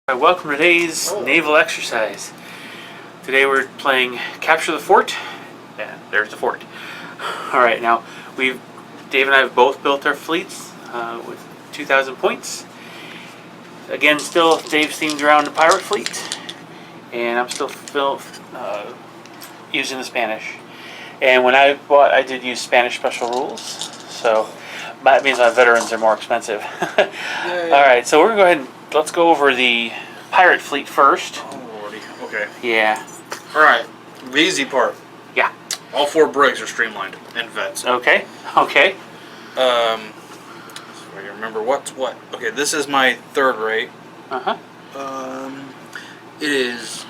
Welcome to today's naval exercise. Today we're playing Capture the Fort. Yeah, there's the fort. Alright, now Dave and I have both built our fleets with 2,000 points. Again, still Dave's themed around the pirate fleet, and I'm still using the Spanish. And when I bought, I did use Spanish special rules, so that means my veterans are more expensive. Alright, so we're going to go ahead and let's go over the pirate fleet first. Oh lordy. Okay. Yeah. Alright. The easy part. Yeah. All 4 brigs are streamlined and vets. Okay. Okay. So I remember what's what. Okay, this is my 3rd rate. It is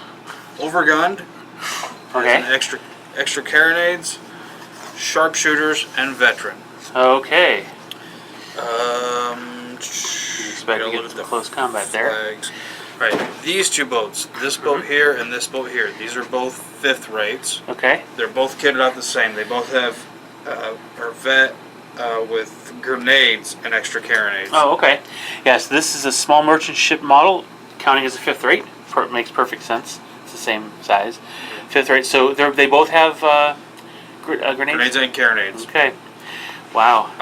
overgunned. Okay. Has an extra carronades, sharpshooters, and veteran. Okay. Gotta To look get at some the close combat there. flags. Right, these 2 boats, this boat here and this boat here, these are both 5th rates. Okay. They're both kitted out the same. They both have are vet with grenades and extra carronades. Oh, okay. Yes, this is a small merchant ship model, counting as a 5th rate. Makes perfect sense. It's the same size. 5th rate. So they both have grenades? Grenades and carronades. Okay. Wow.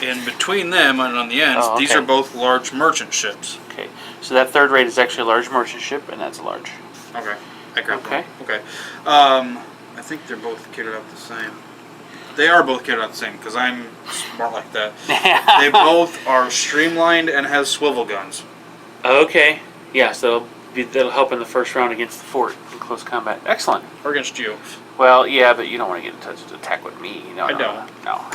In between them and on the ends, these are both large merchant ships. Okay. So that 3rd rate is actually a large merchant ship, and that's a large. Okay. I grabbed Okay. one. Okay. I think they're both kitted out the same. They are both kitted out the same because I'm smart like that. They both are streamlined and have swivel guns. Okay. Yeah, so that'll help in the first round against the fort in close combat. Excellent. Or against you. Well, yeah, but you don't want to get in touch with attack with me. No, I no, don't. No.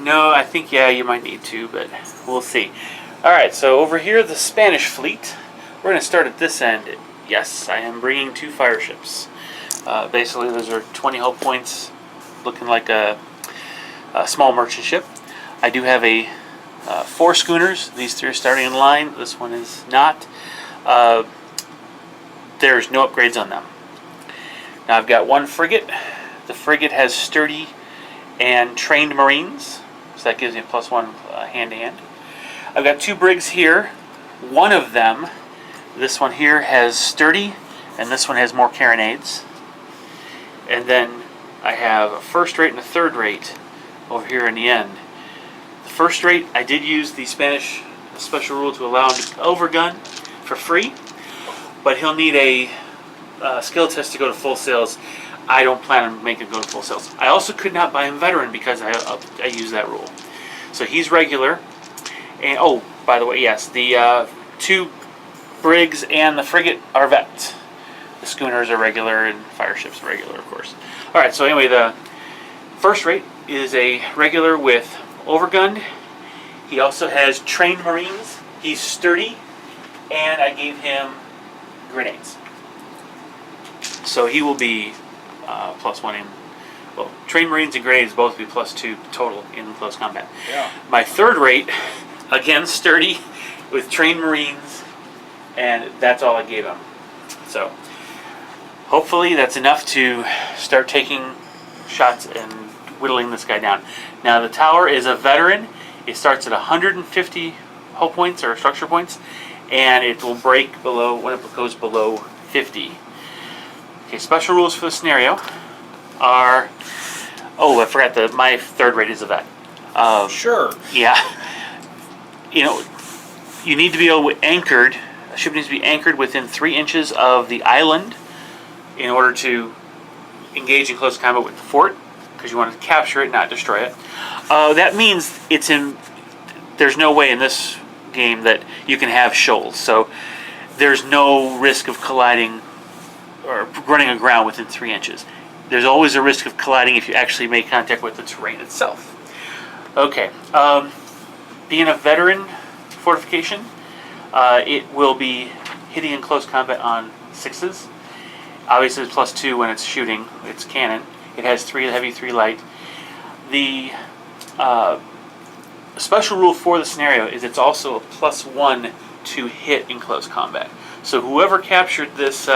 No, I think, yeah, you might need to, but we'll see. Alright, so over here, the Spanish fleet. We're going to start at this end. Yes, I am bringing 2 fireships. Basically, those are 20 hull points, looking like a small merchant ship. I do have 4 schooners. These 3 are starting in line. This one is not. There's no upgrades on them. Now I've got 1 frigate. The frigate has sturdy and trained marines, so that gives me a +1 hand-to-hand. I've got 2 brigs here. One of them, this one here, has sturdy, and this one has more carronades. And then I have a 1st rate and a 3rd rate over here in the end. The 1st rate, I did use the Spanish special rule to allow him to overgun for free, but he'll need a skill test to go to full sails. I don't plan on making it go to full sails. I also could not buy him veteran because I use that rule. So he's regular. And oh, by the way, yes, the 2 brigs and the frigate are vet. The schooners are regular and fireships are regular, of course. All right. So anyway, the 1st rate is a regular with overgunned. He also has trained marines. He's sturdy, and I gave him grenades. So he will be +1 in. Well, trained marines and grenades both be +2 total in close combat. Yeah. My 3rd rate, again sturdy, with trained marines, and that's all I gave him. So hopefully that's enough to start taking shots and whittling this guy down. Now the tower is a veteran. It starts at 150 hull points or structure points, and it will break below when it goes below 50. Okay, special rules for the scenario are... Oh, I forgot my 3rd rate is a vet. Sure. Yeah. You need to be anchored. A ship needs to be anchored within 3 inches of the island in order to engage in close combat with the fort, because you want to capture it, not destroy it. That means there's no way in this game that you can have shoals. So there's no risk of colliding or running aground within 3 inches. There's always a risk of colliding if you actually make contact with the terrain itself. Okay, being a veteran fortification, it will be hitting in close combat on 6s. Obviously it's +2 when it's shooting, it's cannon. It has 3 heavy, 3 light. The special rule for the scenario is it's also a +1 to hit in close combat. So whoever captured this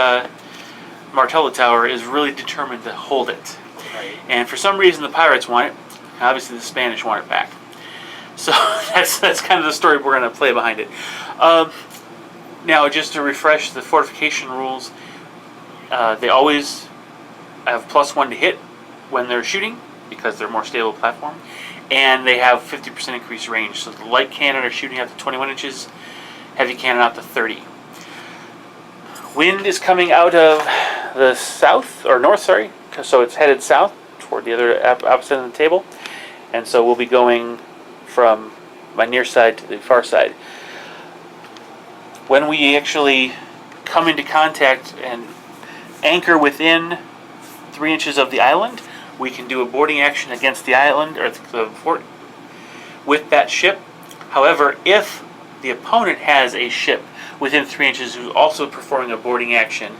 Martello Tower is really determined to hold it. Right. And for some reason the pirates want it. Obviously the Spanish want it back. So that's kind of the story we're going to play behind it. Now, just to refresh the fortification rules, they always have +1 to hit when they're shooting because they're a more stable platform, and they have 50% increased range. So the light cannon are shooting out to 21 inches, heavy cannon out to 30. Wind is coming out of the south, or north, sorry, so it's headed south toward the other opposite end of the table, and so we'll be going from my near side to the far side. When we actually come into contact and anchor within 3 inches of the island, we can do a boarding action against the island or the fort with that ship. However, if the opponent has a ship within 3 inches who's also performing a boarding action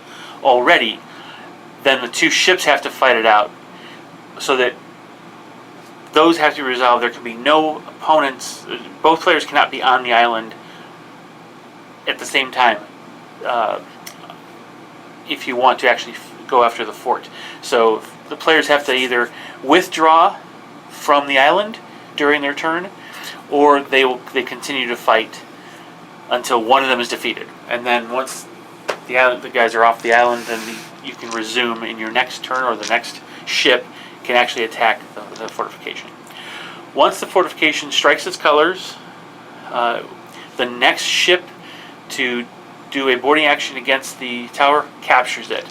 already, then the two ships have to fight it out, so that those have to be resolved. There can be no opponents. Both players cannot be on the island at the same time if you want to actually go after the fort. So the players have to either withdraw from the island during their turn, or they continue to fight until one of them is defeated. And then once the guys are off the island, then you can resume in your next turn, or the next ship can actually attack the fortification. Once the fortification strikes its colors, the next ship to do a boarding action against the tower captures it.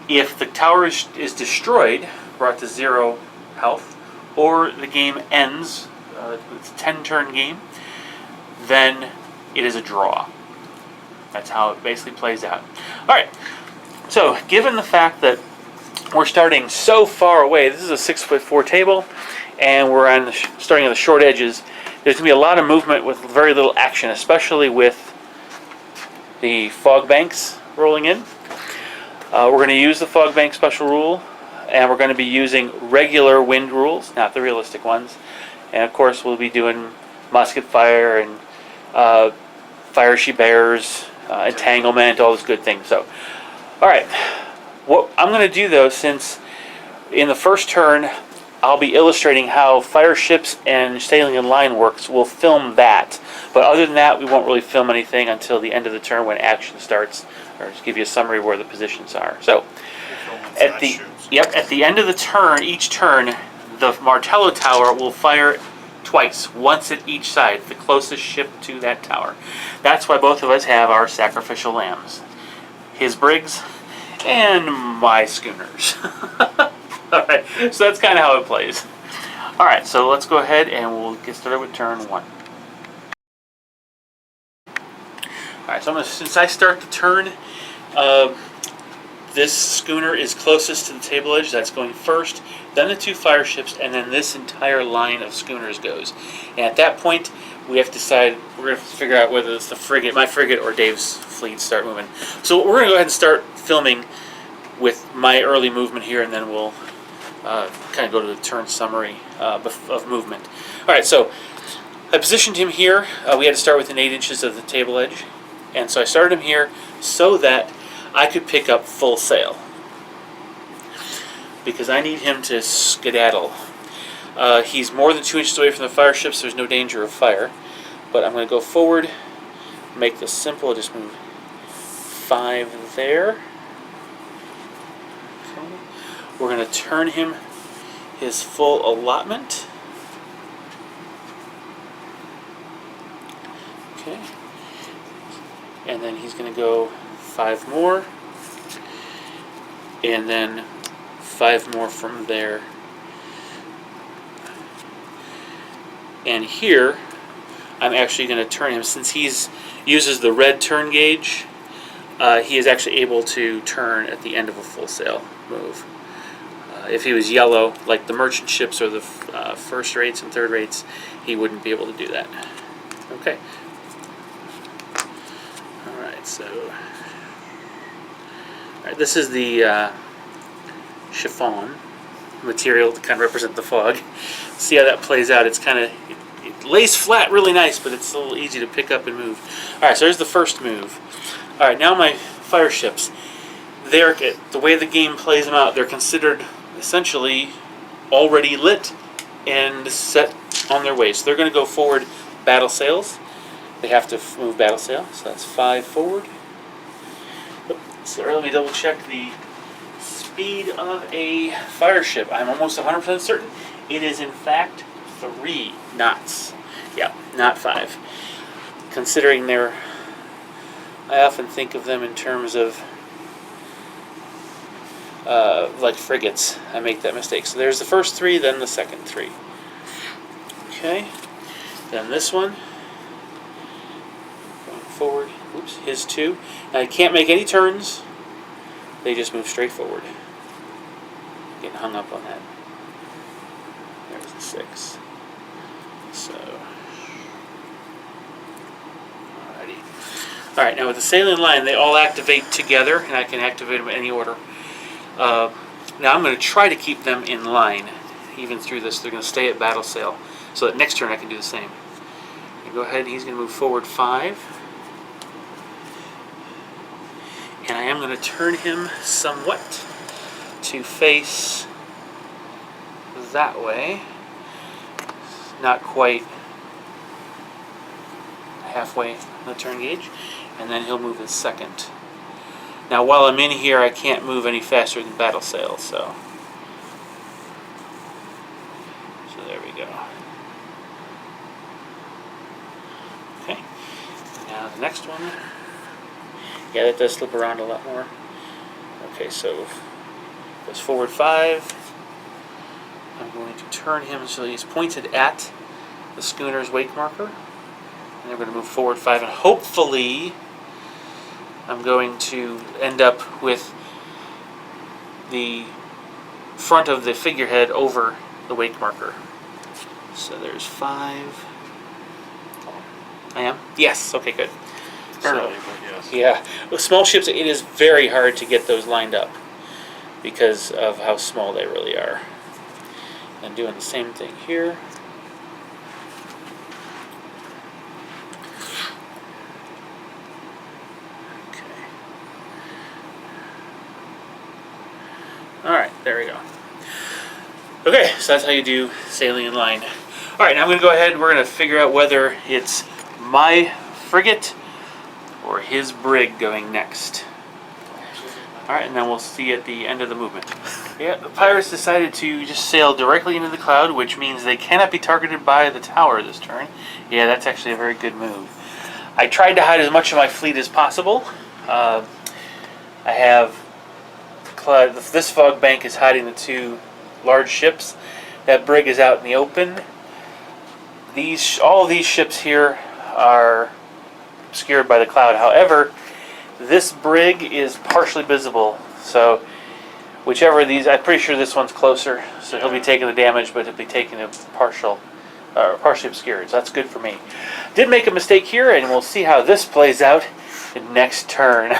If the tower is destroyed, brought to 0 health, or the game ends, it's a 10-turn game, then it is a draw. That's how it basically plays out. Alright, so given the fact that we're starting so far away, this is a 6'4" table, and we're on starting on the short edges, there's going to be a lot of movement with very little action, especially with the fog banks rolling in. We're going to use the fog bank special rule, and we're going to be using regular wind rules, not the realistic ones. And of course, we'll be doing musket fire and fire she bears, entanglement, all those good things. So, all right. What I'm going to do though, since in the first turn I'll be illustrating how fire ships and sailing in line works, we'll film that. But other than that, we won't really film anything until the end of the turn when action starts, or just give you a summary of where the positions are. So, at the end of the turn, each turn, the Martello Tower will fire twice, once at each side, the closest ship to that tower. That's why both of us have our sacrificial lambs. His brigs and my schooners. Alright, so that's kind of how it plays. Alright, so let's go ahead and we'll get started with turn 1. Alright, so since I start the turn, this schooner is closest to the table edge. That's going first, then the 2 fire ships, and then this entire line of schooners goes. And at that point, we have to decide, we're going to figure out whether it's the frigate, my frigate, or Dave's fleet start moving. So we're going to go ahead and start filming with my early movement here, and then we'll kind of go to the turn summary of movement. Alright, so I positioned him here. We had to start within 8 inches of the table edge. And so I started him here so that I could pick up full sail, because I need him to skedaddle. He's more than 2 inches away from the fire ships, so there's no danger of fire. But I'm going to go forward, make this simple, just move 5 there. Okay. We're going to turn him his full allotment. Okay. And then he's going to go 5 more. And then 5 more from there. And here, I'm actually going to turn him, since he's uses the red turn gauge, he is actually able to turn at the end of a full sail move. If he was yellow, like the merchant ships or the first rates and third rates, he wouldn't be able to do that. Okay. Alright, so... Alright, this is the chiffon material to kind of represent the fog. See how that plays out. It's kind of... It lays flat really nice, but it's a little easy to pick up and move. Alright, so there's the first move. Alright, now my fire ships. They're, the way the game plays them out, they're considered essentially already lit and set on their way. So they're going to go forward battle sails, they have to move battle sail, so that's 5 forward. So let me double check the speed of a fire ship. I'm almost 100% certain it is in fact 3 knots. Yeah, not 5. Considering I often think of them in terms of like frigates. I make that mistake. So there's the first 3, then the second 3. Okay, then this one going forward. Oops, his 2. Now I can't make any turns. They just move straight forward. Getting hung up on that. There's the 6. So, alrighty. All right, now with the sailing line, they all activate together, and I can activate them in any order. Now I'm going to try to keep them in line, even through this. They're going to stay at battle sail, so that next turn I can do the same. Go ahead, and he's going to move forward 5. And I am going to turn him somewhat to face that way. Not quite halfway on the turn gauge. And then he'll move his second. Now while I'm in here, I can't move any faster than battle sail, so there we go. Okay. Now the next one. Yeah, that does slip around a lot more. Okay, so goes forward 5. I'm going to turn him so he's pointed at the schooner's wake marker. And I'm going to move forward 5, and hopefully I'm going to end up with the front of the figurehead over the wake marker. So there's 5. I am? Yes, okay, good. Barely, but yes. Yeah, with small ships, it is very hard to get those lined up because of how small they really are. And doing the same thing here. Okay. All right, there we go. Okay, so that's how you do sailing in line. All right, now I'm going to go ahead and we're going to figure out whether it's my frigate or his brig going next. Alright, and then we'll see at the end of the movement. Yeah, the pirates decided to just sail directly into the cloud, which means they cannot be targeted by the tower this turn. Yeah, that's actually a very good move. I tried to hide as much of my fleet as possible. I have this fog bank is hiding the 2 large ships. That brig is out in the open. All of these ships here are obscured by the cloud. However, this brig is partially visible, so whichever of these, I'm pretty sure this one's closer, so he'll be taking the damage, but he'll be taking a partially obscured, so that's good for me. Did make a mistake here, and we'll see how this plays out in next turn.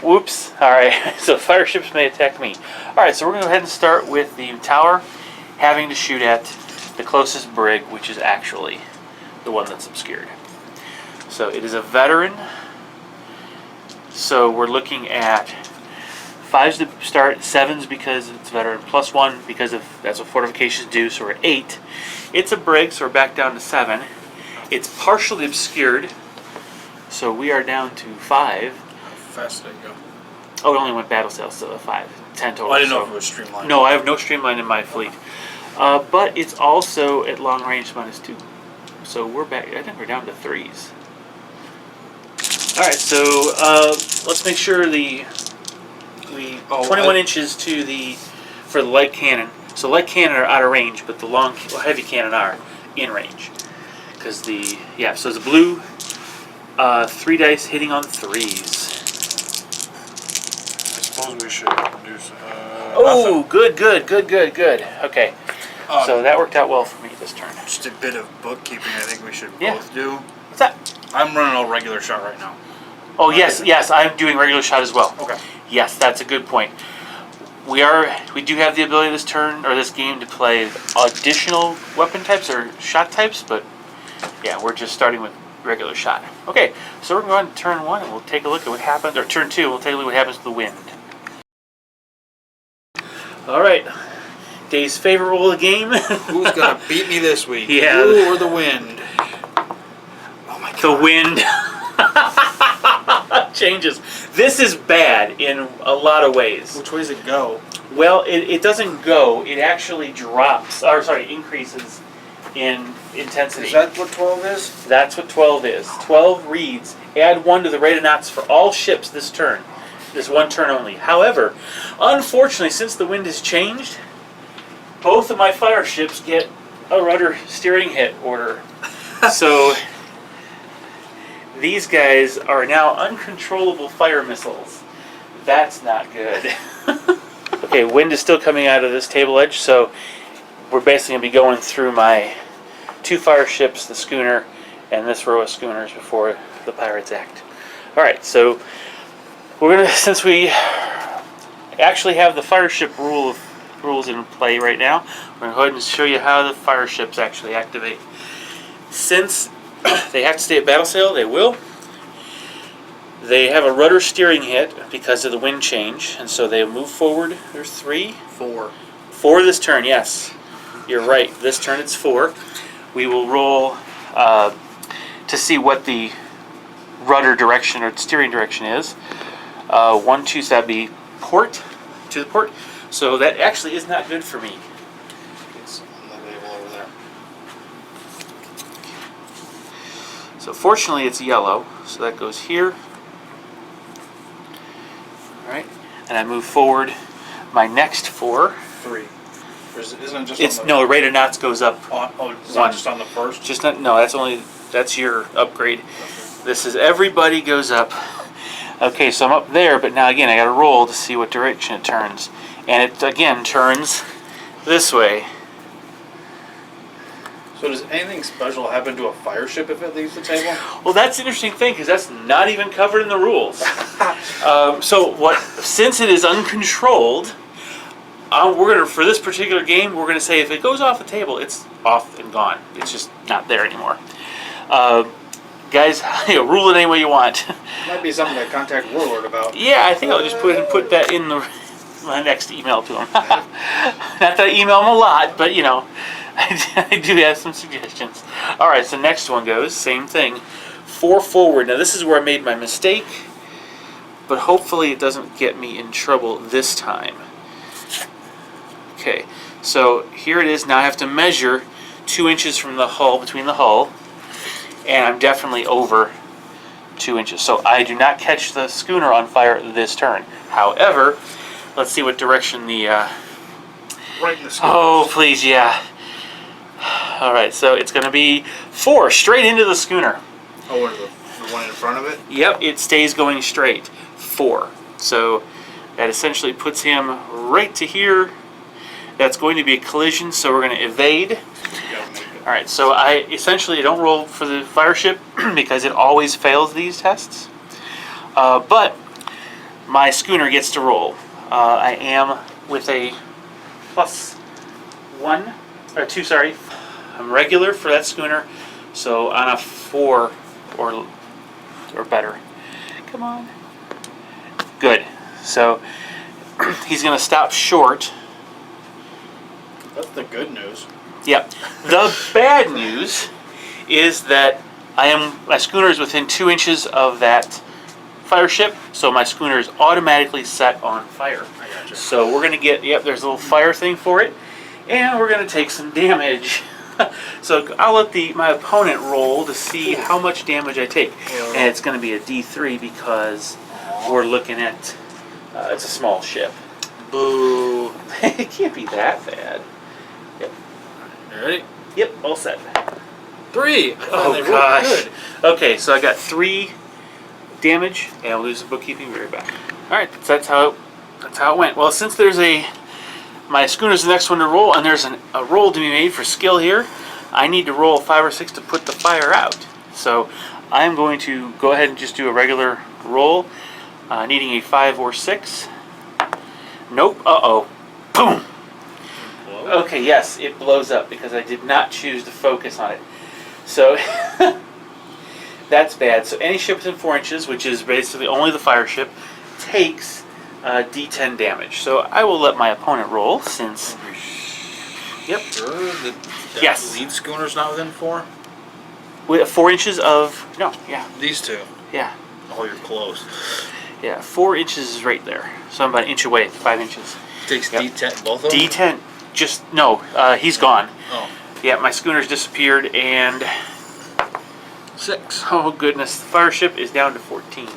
Whoops. Alright, so fire ships may attack me. Alright, so we're going to go ahead and start with the tower having to shoot at the closest brig, which is actually the one that's obscured. So it is a veteran. So we're looking at 5s to start, 7s because it's veteran, +1 because that's what fortifications do, so we're at 8. It's a brig, so we're back down to 7. It's partially obscured, so we are down to 5. How fast did it go? Oh, it only went battle sail, so 5. 10 total. I didn't know if it was streamlined. No, I have no streamline in my fleet. But it's also at long range -2. So we're back, I think we're down to 3s. Alright, so let's make sure 21 inches for the light cannon. So light cannon are out of range, but the heavy cannon are in range. Because so it's a blue, 3 dice hitting on 3s. I suppose we should do Oh, good. Okay, so that worked out well for me this turn. just a bit of bookkeeping I think we should Yeah. both do. What's that? I'm running a regular shot right now. Oh, yes, I'm doing regular shot as well. Okay. Yes, that's a good point. We do have the ability this turn, or this game, to play additional weapon types or shot types, but yeah, we're just starting with regular shot. Okay, so we're going to turn 1 and we'll take a look at what happens, or turn 2, we'll take a look at what happens to the wind. Alright, Dave's favorite rule of the game. Who's gonna beat me this week? Yeah. You or the wind? the wind changes. This is bad in a lot of ways. Which way does it go? Well, it doesn't go. It actually drops, or sorry, increases in intensity. Is that what 12 is? That's what 12 is. 12 reads, add 1 to the rate of knots for all ships this turn. This one turn only. However, unfortunately, since the wind has changed, both of my fire ships get a rudder steering hit order. So these guys are now uncontrollable fire missiles. That's not good. Okay, wind is still coming out of this table edge, so we're basically going to be going through my 2 fire ships, the schooner, and this row of schooners before the pirates act. Alright, so we're going to, since we actually have the fire ship rules in play right now, we're going to go ahead and show you how the fire ships actually activate. Since they have to stay at battle sail, they will. They have a rudder steering hit because of the wind change, and so they move forward. There's 3. 4. 4 this turn, yes. You're right. This turn it's 4. We will roll to see what the rudder direction or steering direction is. 1, 2, so that'd be port, to the port. So that actually is not good for me. It's on the label over there. So fortunately it's yellow, so that goes here. Alright, and I move forward my next 4. 3. Isn't it just It's on the... no, rate of knots goes up. It's 1. not just on the first? Just not, no, that's your upgrade. Okay. This is everybody goes up. Okay, so I'm up there, but now again I gotta roll to see what direction it turns. And it again turns this way. So does anything special happen to a fire ship if it leaves the table? Well, that's an interesting thing because that's not even covered in the rules. Since it is uncontrolled, we're gonna, for this particular game, we're gonna say if it goes off the table, it's off and gone. It's just not there anymore. Guys, rule it any way you want. Might be something to contact Warlord about. Yeah, I think I'll just put that in my next email to him. Not that I email him a lot, but I do have some suggestions. All right, so next one goes same thing. 4 forward. Now this is where I made my mistake, but hopefully it doesn't get me in trouble this time. Okay, so here it is. Now I have to measure 2 inches from the hull, between the hull, and I'm definitely over 2 inches. So I do not catch the schooner on fire this turn. However, let's see what direction the... Right in the schooner. Oh, please, yeah. All right, so it's going to be 4, straight into the schooner. Oh, and the one in front of it? Yep, it stays going straight. 4. So that essentially puts him right to here. That's going to be a collision, so we're going to evade. All right, so I essentially don't roll for the fire ship because it always fails these tests. But my schooner gets to roll. I am with a +1 or 2. Sorry, I'm regular for that schooner, so on a 4 or better. Come on. Good. So he's going to stop short. That's the good news. Yep. The bad news is that my schooner is within 2 inches of that fire ship, so my schooner is automatically set on fire. I gotcha. So we're going to get, there's a little fire thing for it, and we're going to take some damage. So I'll let my opponent roll to see how much damage I take. And it's going to be a D3 because we're looking at, it's a small ship. Boo. It can't be that bad. Yep. You ready? Yep, all set. 3! Oh gosh. Good. Okay, so I got 3 damage, and I'll lose the bookkeeping. We'll be right back. Alright, that's how it went. Well, since there's my schooner's the next one to roll, and there's a roll to be made for skill here, I need to roll a 5 or 6 to put the fire out. So I'm going to go ahead and just do a regular roll, needing a 5 or 6. Nope. Uh-oh. Boom! Okay, yes, it blows up because I did not choose to focus on it. So that's bad. So any ship within 4 inches, which is basically only the fire ship, takes D10 damage. So I will let my opponent roll since... Yep. Sure that Yes. lead schooner's not within 4? With 4 inches of no, yeah, These two. yeah, Oh, you're close. yeah. 4 inches is right there. So I'm about an inch away. 5 inches. Takes Yep. D10, both of them? D10. Just no. He's gone. Oh. Yeah, my schooner's disappeared, and 6. oh goodness, the fire ship is down to 14.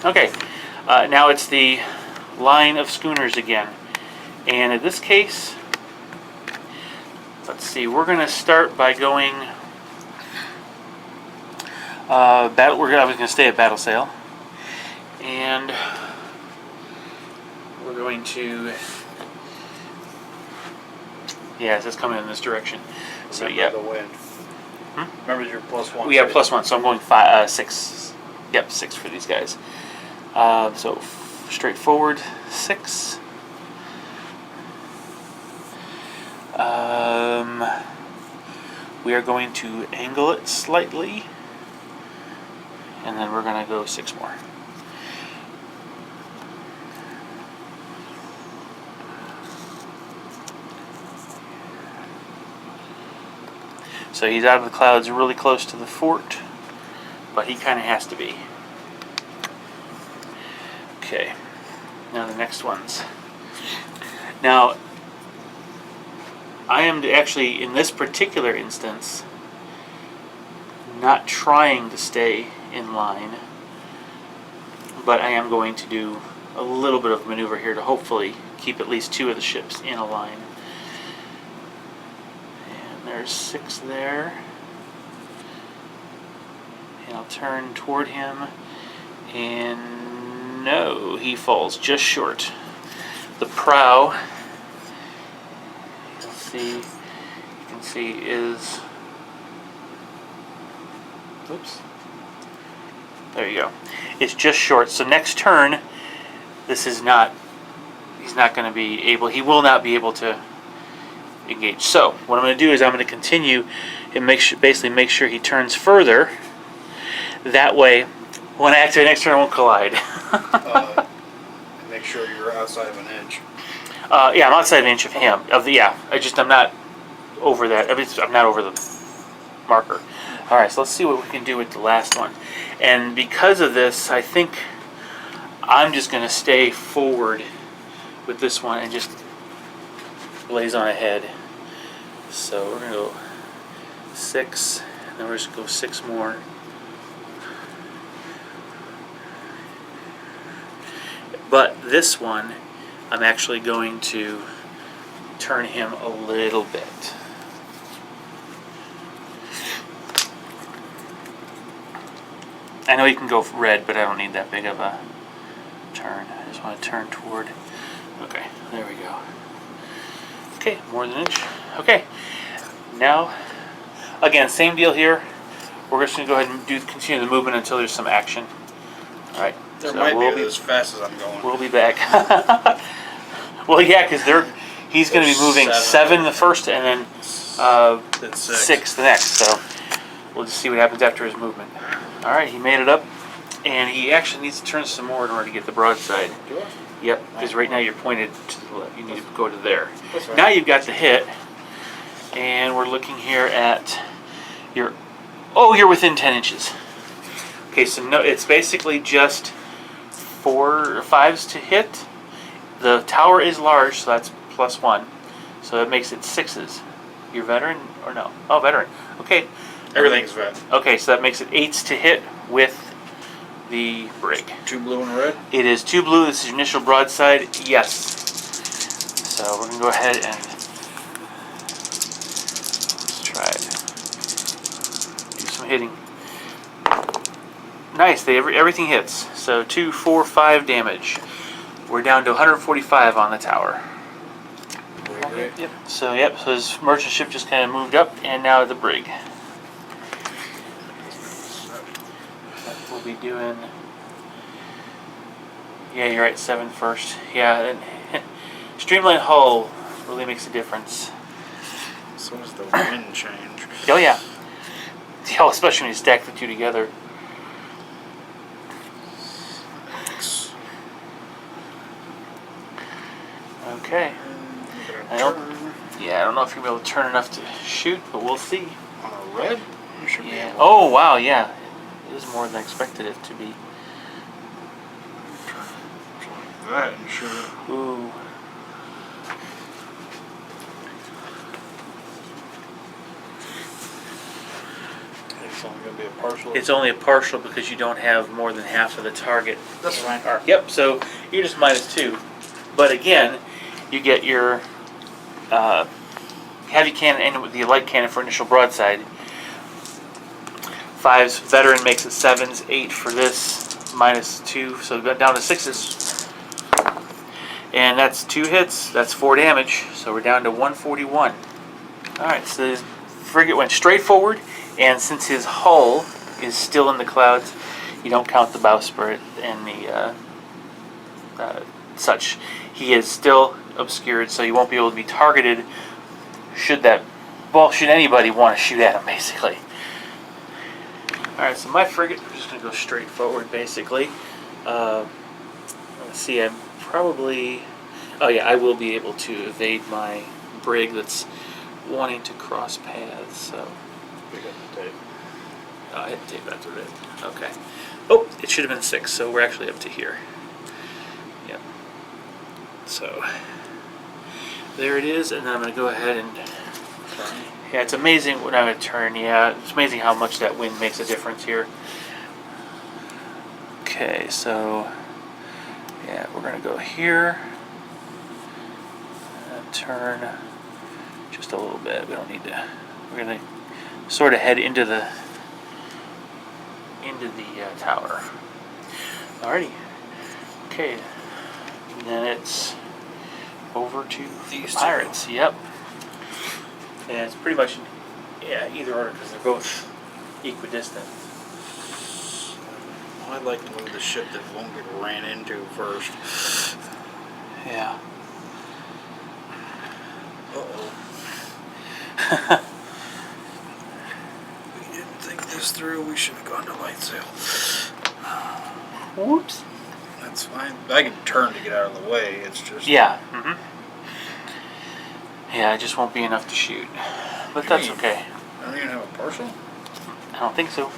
Okay, now it's the line of schooners again, and in this case, let's see. We're gonna start by going battle. I was gonna stay at battle sail, and we're going to. Yes, it's coming in this direction. So yeah. The wind. Remember your +1. We have +1, so I'm going 6. Yep, 6 for these guys. So straight forward 6. We are going to angle it slightly, and then we're going to go 6 more. So he's out of the clouds, really close to the fort, but he kind of has to be. Okay, now the next ones. Now, I am actually, in this particular instance, not trying to stay in line, but I am going to do a little bit of maneuver here to hopefully keep at least 2 of the ships in a line. There's 6 there. And I'll turn toward him. And no, he falls just short. The prow, you can see is, oops. There you go. It's just short. So next turn, this is not, he's not going to be able, he will not be able to engage. So what I'm going to do is I'm going to continue and basically make sure he turns further. That way, when I activate next turn, I won't collide. Make sure you're outside of an inch. Yeah, I'm outside of an inch of him. I'm not over that. I'm not over the marker. All right, so let's see what we can do with the last one. And because of this, I think I'm just going to stay forward with this one and just blaze on ahead. So we're going to go 6, and then we're just going to go 6 more. But this one, I'm actually going to turn him a little bit. I know you can go red, but I don't need that big of a turn. I just want to turn toward. Okay, there we go. Okay, more than an inch. Okay, now, again, same deal here. We're just going to go ahead and continue the movement until there's some action. All right. There So might be as fast as I'm going. We'll be back. Well, yeah, because he's going to be moving 7 the first, and then 6 the next. So we'll just see what happens after his movement. All right, he made it up, and he actually needs to turn some more in order to get the broadside. Do I? Yep, because right now you're pointed to the left. You need to go to there. That's right. Now you've got the hit, and we're looking here at your. Oh, you're within 10 inches. Okay, so no, it's basically just 4 or 5s to hit. The tower is large, so that's +1. So that makes it 6s. You're veteran or no? Oh, veteran. Okay. Everything's red. Okay, so that makes it 8s to hit with the brig. 2 blue and red? It is 2 blue. This is your initial broadside. Yes. So we're going to go ahead and let's try it. Do some hitting. Nice. Everything hits. So 2, 4, 5 damage. We're down to 145 on the tower. Great. Yep. So his merchant ship just kind of moved up, and now the brig. We'll be doing. Yeah, you're right. 7 first. Yeah, streamlined hull really makes a difference. So does the wind change? Oh yeah. Yeah, especially when you stack the 2 together. Okay. I don't know if you're going to be able to turn enough to shoot, but we'll see. On a red? You should be able Oh, wow, yeah. It is more than I expected it to be. Try that and shoot it. Ooh. It's only going to be a partial. It's only a partial because you don't have more than half of the target. That's fine. Yep, so you're just -2. But again, you get your heavy cannon and with the light cannon for initial broadside. 5's veteran makes it 7's, 8 for this, -2, so go down to 6's. And that's 2 hits, that's 4 damage, so we're down to 141. Alright, so the frigate went straight forward, and since his hull is still in the clouds, you don't count the bowsprit and the such. He is still obscured, so you won't be able to be targeted should anybody want to shoot at him, basically. Alright, so my frigate, I'm just going to go straight forward, basically. Let's see, I'm probably... Oh yeah, I will be able to evade my brig that's wanting to cross paths, so... We got the tape. Oh, I had to tape after it. Okay. Oh, it should have been 6, so we're actually up to here. Yep. So, there it is, and then I'm going to go ahead and... Yeah, it's amazing when I'm going to turn. Yeah, it's amazing how much that wind makes a difference here. Okay, so... Yeah, we're going to go here. And turn just a little bit. We don't need to... We're going to sort of head into the tower. Alrighty. Okay. And then it's over to the pirates. Yep. And it's pretty much, yeah, either order because they're both equidistant. I'd like to move the ship that won't get ran into first. Yeah. Uh-oh. We didn't think this through. We should have gone to light sail. Whoops. That's fine. I can turn to get out of the way. It's just... Yeah. Mm-hmm. Yeah, it just won't be enough to shoot. But that's okay. I don't even have a partial? I don't think so.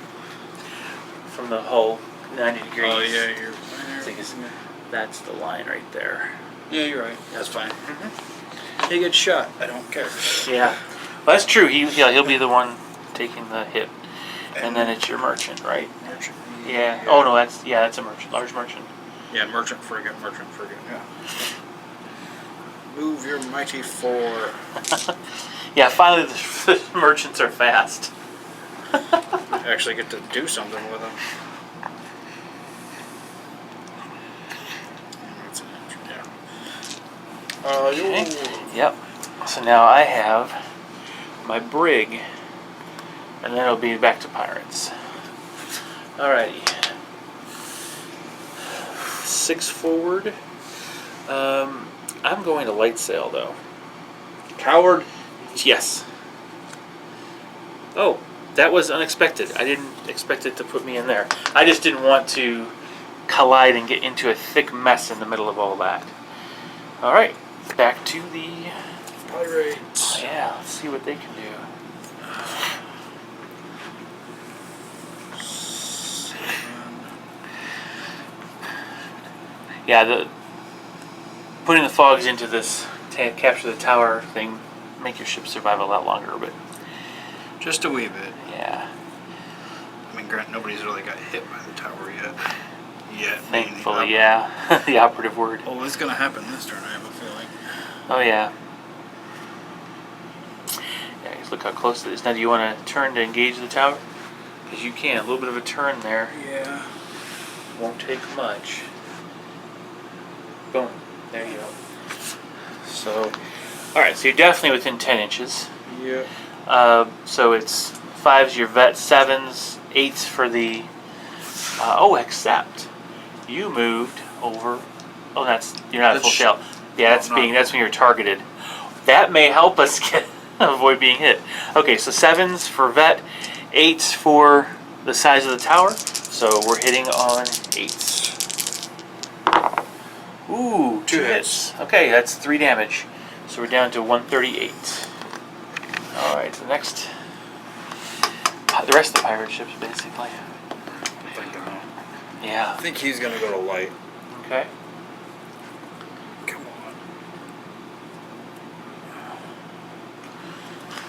From the hull, 90 degrees. Oh, yeah, you're... I think that's the line right there. Yeah, you're right. That's fine. Mm-hmm. He gets shot. I don't care. Yeah. Well, that's true. He'll be the one taking the hit. And then it's your merchant, right? Merchant. Yeah. Oh, no, that's a merchant. Large merchant. Yeah, merchant frigate, yeah. Move your mighty 4. Yeah, finally the merchants are fast. Actually get to do something with them. Yeah. Okay. Yep. So now I have my brig, and then it'll be back to pirates. Alrighty. 6 forward. I'm going to light sail though. Coward. Yes. Oh, that was unexpected. I didn't expect it to put me in there. I just didn't want to collide and get into a thick mess in the middle of all that. Alright, back to the Pirates. Yeah, let's see what they can do. Yeah, putting the fogs into this capture the tower thing make your ship survive a lot longer, but just a wee bit. Yeah. I mean, Grant, nobody's really got hit by the tower yet. Thankfully, yeah. The operative word. Oh, it's gonna happen this turn. I have a feeling. Oh yeah. Yeah, just look how close it is. Now, do you want to turn to engage the tower? Because you can. A little bit of a turn there. Yeah. Won't take much. Boom. There you go. So, alright, so you're definitely within 10 inches. Yeah. So it's 5's your vet, 7's, 8's for the... except you moved over... Oh, you're not at full sail. Yeah, that's when you're targeted. That may help us avoid being hit. Okay, so 7's for vet, 8's for the size of the tower. So we're hitting on 8's. Ooh, 2 hits. Okay, that's 3 damage. So we're down to 138. Alright, the next the rest of the pirate ships, basically. I'm thinking though. Yeah. I think he's gonna go to light. Okay. Come on.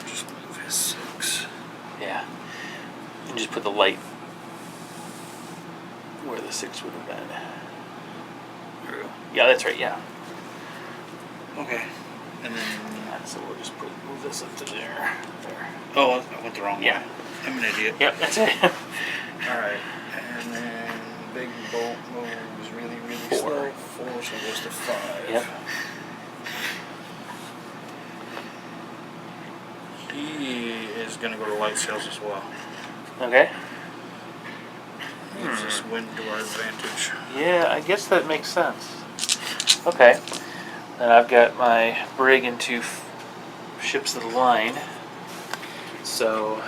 Just move his 6. Yeah. And just put the light where the 6 would have been. There we go. Yeah, that's right. Yeah. Okay. And then. Yeah, so we'll just move this up to there. There. Oh, I went the wrong Yeah. way. I'm an idiot. Yep, that's it. Alright. And then big boat moves really, really 4. slow. 4, so it goes to 5. Yep. He is going to go to light sails as well. Okay. Use this wind to our advantage. Yeah, I guess that makes sense. Okay. Then I've got my brig and 2 ships of the line. So,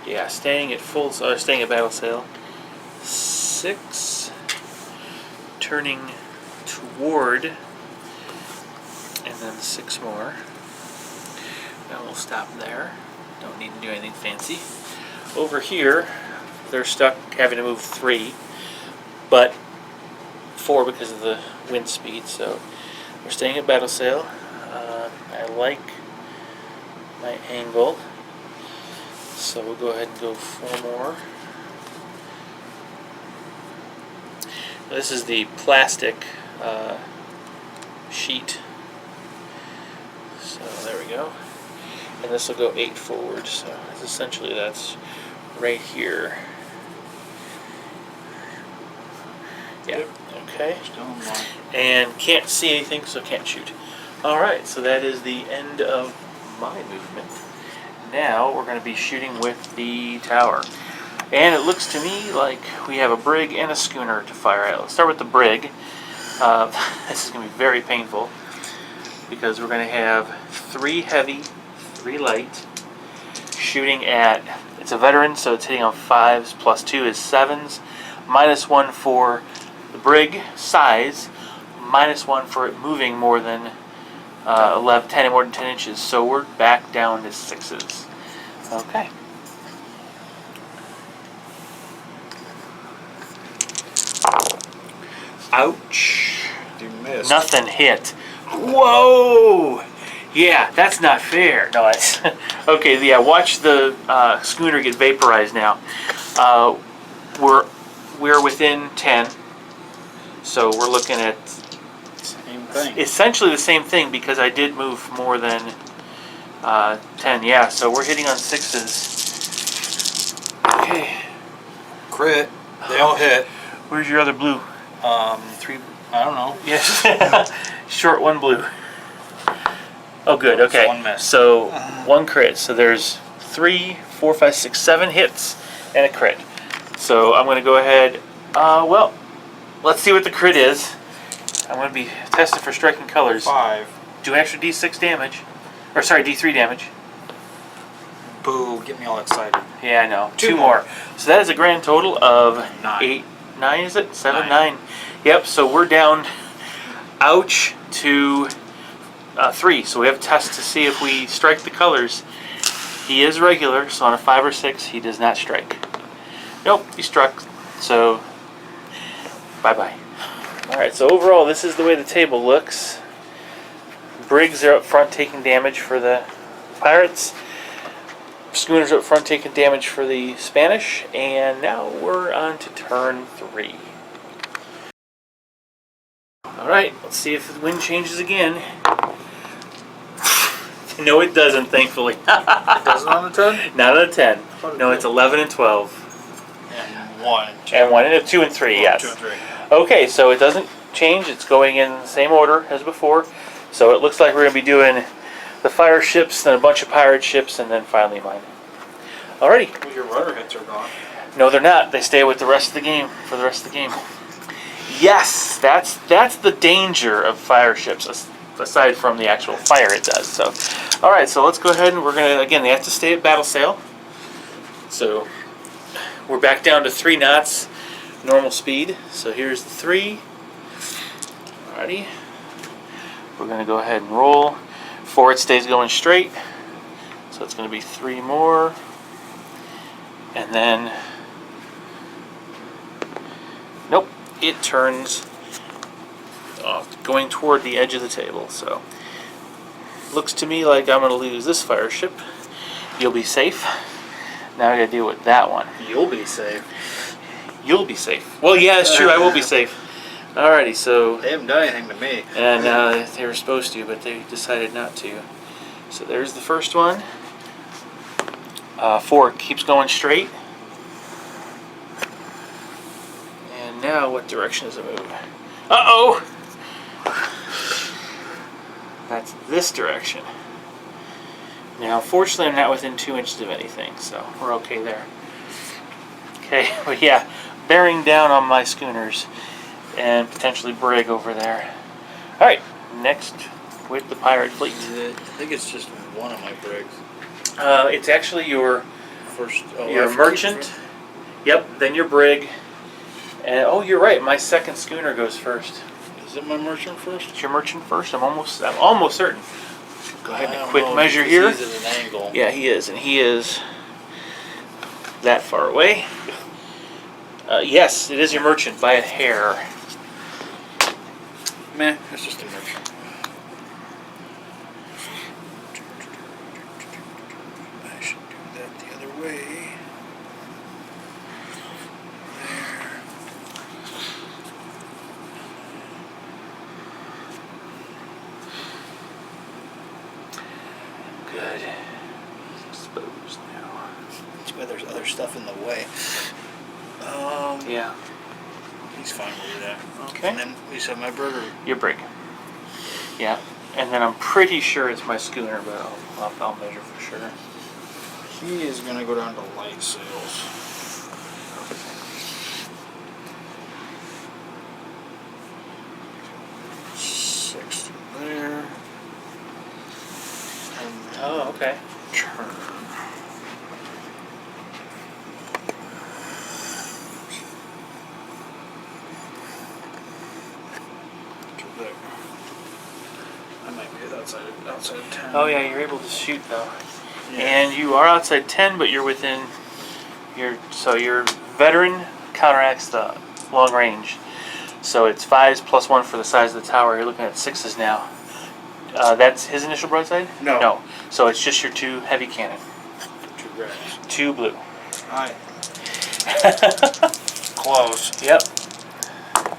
yeah, staying at battle sail. 6, turning toward, and then 6 more. Then we'll stop there. Don't need to do anything fancy. Over here, they're stuck having to move 3, but 4 because of the wind speed. So we're staying at battle sail. I like my angle, so we'll go ahead and go 4 more. This is the plastic sheet, so there we go. And this will go 8 forward, so essentially that's right here. Yeah, Yep. okay. Still in line. And can't see anything, so can't shoot. Alright, so that is the end of my movement. Now we're going to be shooting with the tower. And it looks to me like we have a brig and a schooner to fire at. Let's start with the brig. This is going to be very painful because we're going to have 3 heavy, 3 light, shooting at, it's a veteran, so it's hitting on 5s, plus 2 is 7s, -1 for the brig size, -1 for it moving more than 10 and more than 10 inches. So we're back down to 6s. Okay. Ouch. You missed. Nothing hit. Whoa! Yeah, that's not fair. No, it's okay. Yeah, watch the schooner get vaporized now. We're within 10, so we're looking at Same thing. essentially the same thing because I did move more than 10. Yeah, so we're hitting on 6s. Okay. Crit. They all hit. Where's your other blue? 3. I don't know. Yes. Short 1 blue. Oh, good. It's Okay. 1 miss. So 1 crit. So there's 3, 4, 5, 6, 7 hits and a crit. So I'm going to go ahead. Well, let's see what the crit is. I'm going to be tested for striking colors. 5. Do an extra D6 damage, or sorry, D3 damage. Boo! Get me all excited. Yeah, I know. 2 2 more. So that is a grand total of 9. 8, 9. Is it 7, 9. 9? Yep. So we're down. Ouch to 3. So we have a test to see if we strike the colors. He is regular, so on a 5 or 6, he does not strike. Nope, he struck. So bye-bye. Alright, so overall, this is the way the table looks. Brigs are up front taking damage for the pirates. Schooners up front taking damage for the Spanish. And now we're on to turn 3. Alright, let's see if the wind changes again. No, it doesn't, thankfully. It doesn't on the 10? Not on a 10. No, it's 11 and 12. And 1 and 2. And 1 and 2 and 3, yes. 2 and 3. Okay, so it doesn't change. It's going in the same order as before. So it looks like we're going to be doing the fire ships, then a bunch of pirate ships, and then finally mine. Alrighty. Well, your rudder hits are gone. No, they're not. They stay with the rest of the game for the rest of the game. Yes, that's the danger of fire ships, aside from the actual fire it does. So, alright, so let's go ahead and we're going to, again, they have to stay at battle sail. So, we're back down to 3 knots, normal speed. So here's the 3. Alrighty. We're going to go ahead and roll. 4, it stays going straight. So So it's going to be 3 more. And then, nope, it turns going toward the edge of the table. So looks to me like I'm going to lose this fire ship. You'll be safe. Now I got to deal with that one. You'll be safe. You'll be safe. Well, yeah, it's true. I will be safe. Alrighty, so... They haven't done anything to me. And they were supposed to, but they decided not to. So there's the first one. 4 keeps going straight. And now what direction does it move? Uh-oh! That's this direction. Now, fortunately, I'm not within 2 inches of anything, so we're okay there. Okay, but yeah, bearing down on my schooners and potentially brig over there. Alright, next with the pirate fleet. I think it's just one of my brigs. It's actually your First, your merchant. Yep, then your brig. And oh, you're right, my second schooner goes first. Is it my merchant first? It's your merchant first? I'm almost certain. Go ahead and I a don't quick know, measure because here. he's at an angle. Yeah, he is, and he is that far away. Yes, it is your merchant by a hair. Meh, it's just a merchant. I should do that the other way. Good. Exposed now. Too bad there's other stuff in the way. Yeah. He's fine with that. Okay. And then we said my burger. Your brig. Yeah. And then I'm pretty sure it's my schooner, but I'll measure for sure. He is gonna go down to light sails. 6 to there. And Oh, okay. turn. To there. I might be outside of 10. Oh yeah, you're able to shoot though. Yeah. And you are outside 10, but you're within so your veteran counteracts the long range. So it's 5s plus 1 for the size of the tower. You're looking at 6s now. That's his initial broadside? No. No. So it's just your 2 heavy cannon. 2 grads. 2 blue. Alright. Close. Yep.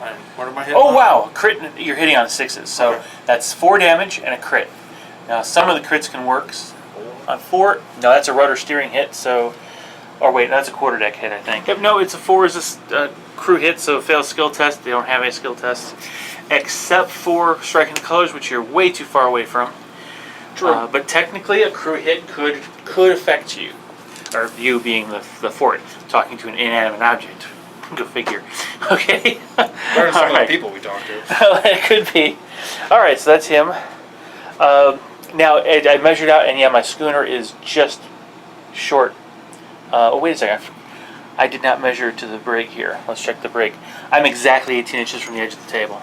And what am I hitting? Oh on? wow, crit! You're hitting on 6s. So Okay. that's 4 damage and a crit. Now some of the crits can work on 4. No, that's a rudder steering hit. So, or wait, that's a quarterdeck hit, I think. Yep. No, it's a 4 is a crew hit, so fails skill test. They don't have any skill tests, except for striking the colors, which you're way too far away from. True. But technically, a crew hit could affect you, or you being the fort, talking to an inanimate object. Go figure. Okay. Better than some of the Alright. people we talked to. It could be. All right, so that's him. Now I measured out, and yeah, my schooner is just short. Oh, wait a second. I did not measure to the brig here. Let's check the brig. I'm exactly 18 inches from the edge of the table.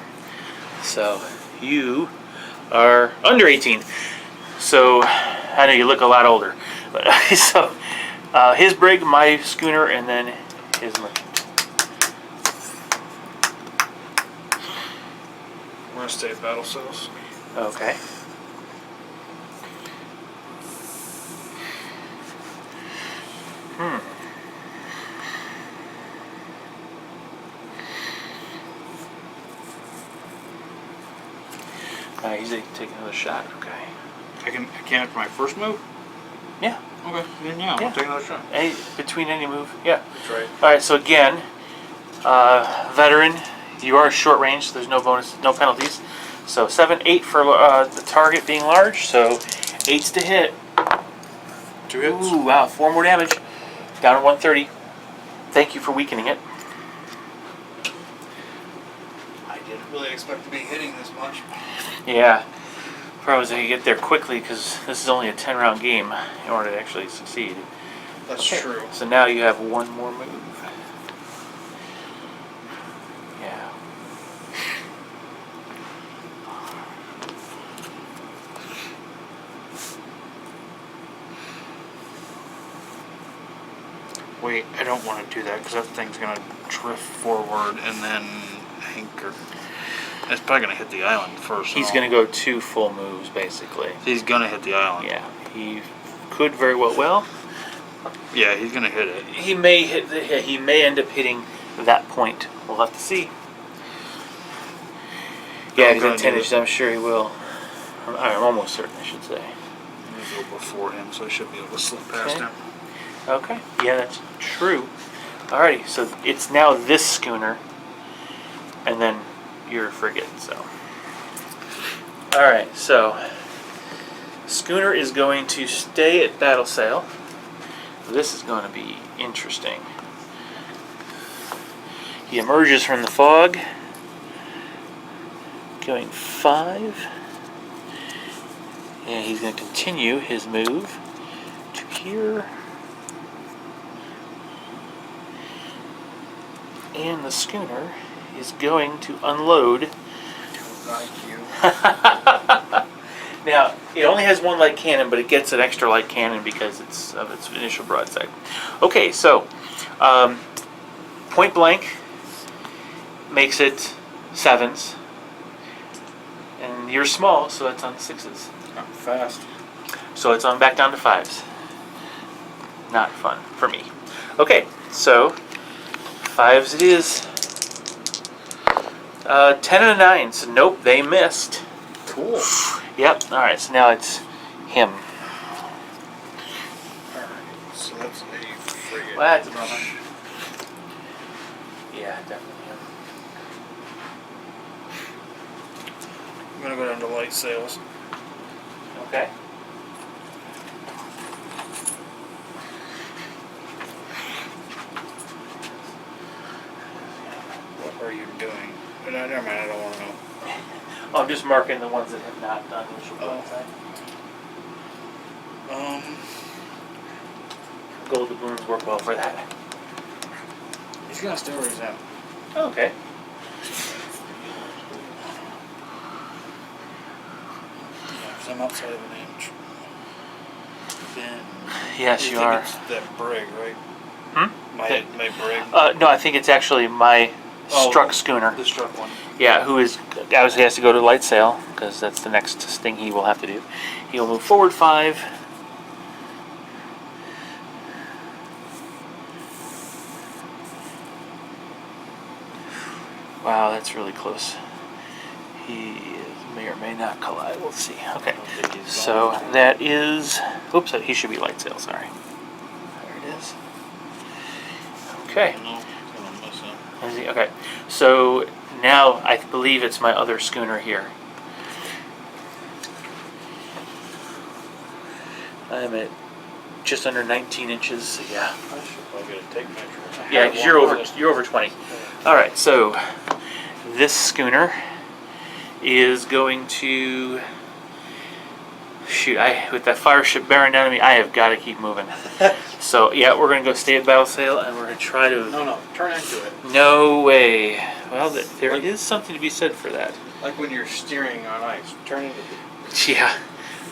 So you are under 18. So I know you look a lot older. But so his brig, my schooner, and then his merchant. We're gonna stay at battle cells. Okay. He's taking another shot. Okay. I can after my first move? Yeah. Okay. Then yeah, Yeah. I'll take another shot. Between any move. Yeah. That's right. All right. So again, veteran, you are short range. So there's no bonus, no penalties. So 7, 8 for the target being large. So 8's to hit. 2 hits. Ooh, wow. 4 more damage. Down to 130. Thank you for weakening it. I didn't really expect to be hitting this much. Yeah. Problem is that you get there quickly because this is only a 10-round game in order to actually succeed. That's Okay. true. So now you have 1 more move. Yeah. Wait, I don't want to do that because that thing's going to drift forward and then anchor. It's probably going to hit the island first. He's going to go 2 full moves, basically. He's going to hit the island. Yeah, he could very well. Yeah, he's going to hit it. He may he may end up hitting that point. We'll have to see. Yeah, because at 10 inches, I'm sure he will. I'm almost certain, I should say. I'm going to go before him, so I should be able to slip past him. Okay, yeah, that's true. Alrighty, so it's now this schooner, and then your frigate, so. Alright, so schooner is going to stay at battle sail. This is going to be interesting. He emerges from the fog, going 5, and he's going to continue his move to here. And the schooner is going to unload. Now, it only has 1 light cannon, but it gets an extra light cannon because it's of its initial broadside. Okay, so point blank makes it 7s, and you're small, so it's on 6s. I'm fast. So it's on back down to 5s. Not fun for me. Okay, so 5s it is. 10 and a 9, so nope, they missed. Cool. Yep, alright, so now it's him. Alright, so that's a frigate. Well, that's a bummer. Yeah, definitely him. I'm going to go down to light sails. Okay. What are you doing? No, never mind, I don't want to know. Oh, I'm just marking the ones that have not done initial broadside. Gold doubloons work well for that. He's going to stay where he's at. Okay. Yeah, because I'm outside of an inch. Then Yes, you think are. It's that brig, right? My brig. No, I think it's actually my struck schooner. The struck one. Yeah, who is obviously has to go to light sail because that's the next thing he will have to do. He'll move forward 5. Wow, that's really close. He may or may not collide. We'll see. Okay, so that is. Oops, he should be light sail. Sorry. There it is. Okay. No, I'm going to miss him. Is he? Okay, so now I believe it's my other schooner here. I'm at just under 19 inches. So yeah. I should probably get a tape measure. Yeah, because you're over 20. All right, so this schooner is going to shoot. With that fire ship bearing down on me, I have got to keep moving. So yeah, we're going to go stay at battle sail, and we're going to try to. No, turn into it. No way. Well, there is something to be said for that. Like when you're steering on ice, turn into it. Yeah.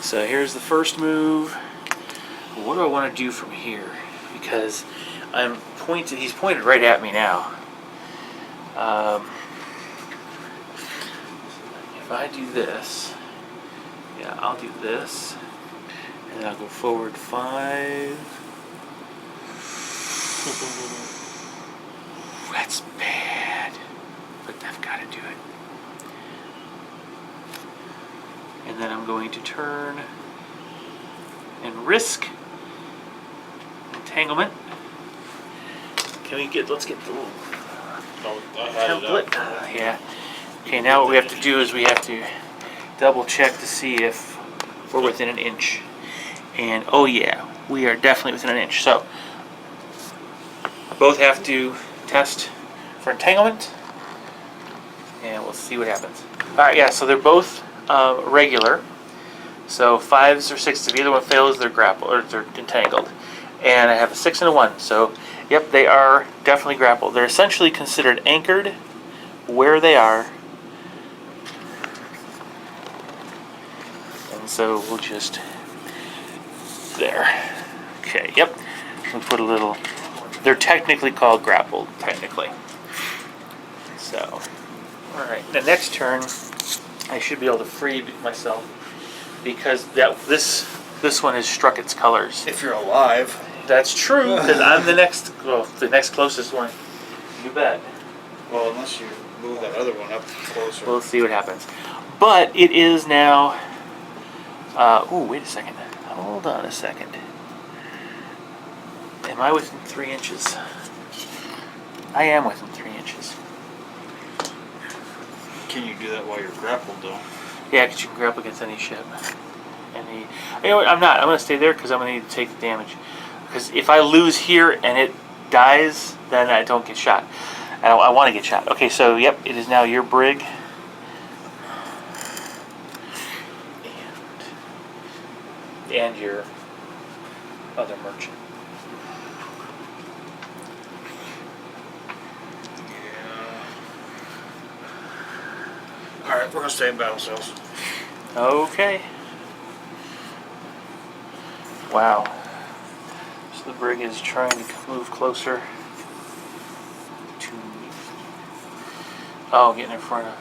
So here's the first move. What do I want to do from here? Because I'm pointed. He's pointed right at me now. If I do this, yeah, I'll do this, and I'll go forward 5. That's bad, but I've got to do it. And then I'm going to turn and risk entanglement. Let's get the little template. Yeah. Okay, now what we have to do is we have to double check to see if we're within an inch. And oh yeah, we are definitely within an inch. So both have to test for entanglement, and we'll see what happens. Alright, yeah, so they're both regular. So 5s or 6s, if either one fails, they're grappled or they're entangled. And I have a 6 and a 1. So yep, they are definitely grappled. They're essentially considered anchored where they are. And so we'll just there. Okay, yep. We'll put a little They're technically called grappled, technically. So, all right. The next turn, I should be able to free myself because this one has struck its colors. If you're alive. That's true, because I'm the next closest one. You bet. Well, unless you move that other one up closer. We'll see what happens. But it is now. Wait a second. Hold on a second. Am I within 3 inches? I am within 3 inches. Can you do that while you're grappled, though? Yeah, because you can grapple against any ship. You know what? I'm not. I'm going to stay there because I'm going to need to take the damage. Because if I lose here and it dies, then I don't get shot. I want to get shot. Okay, so yep, it is now your brig. And your other merchant. Yeah. Alright, we're going to stay in battle cells. Okay. Wow. So the brig is trying to move closer to me. Oh, getting in front of.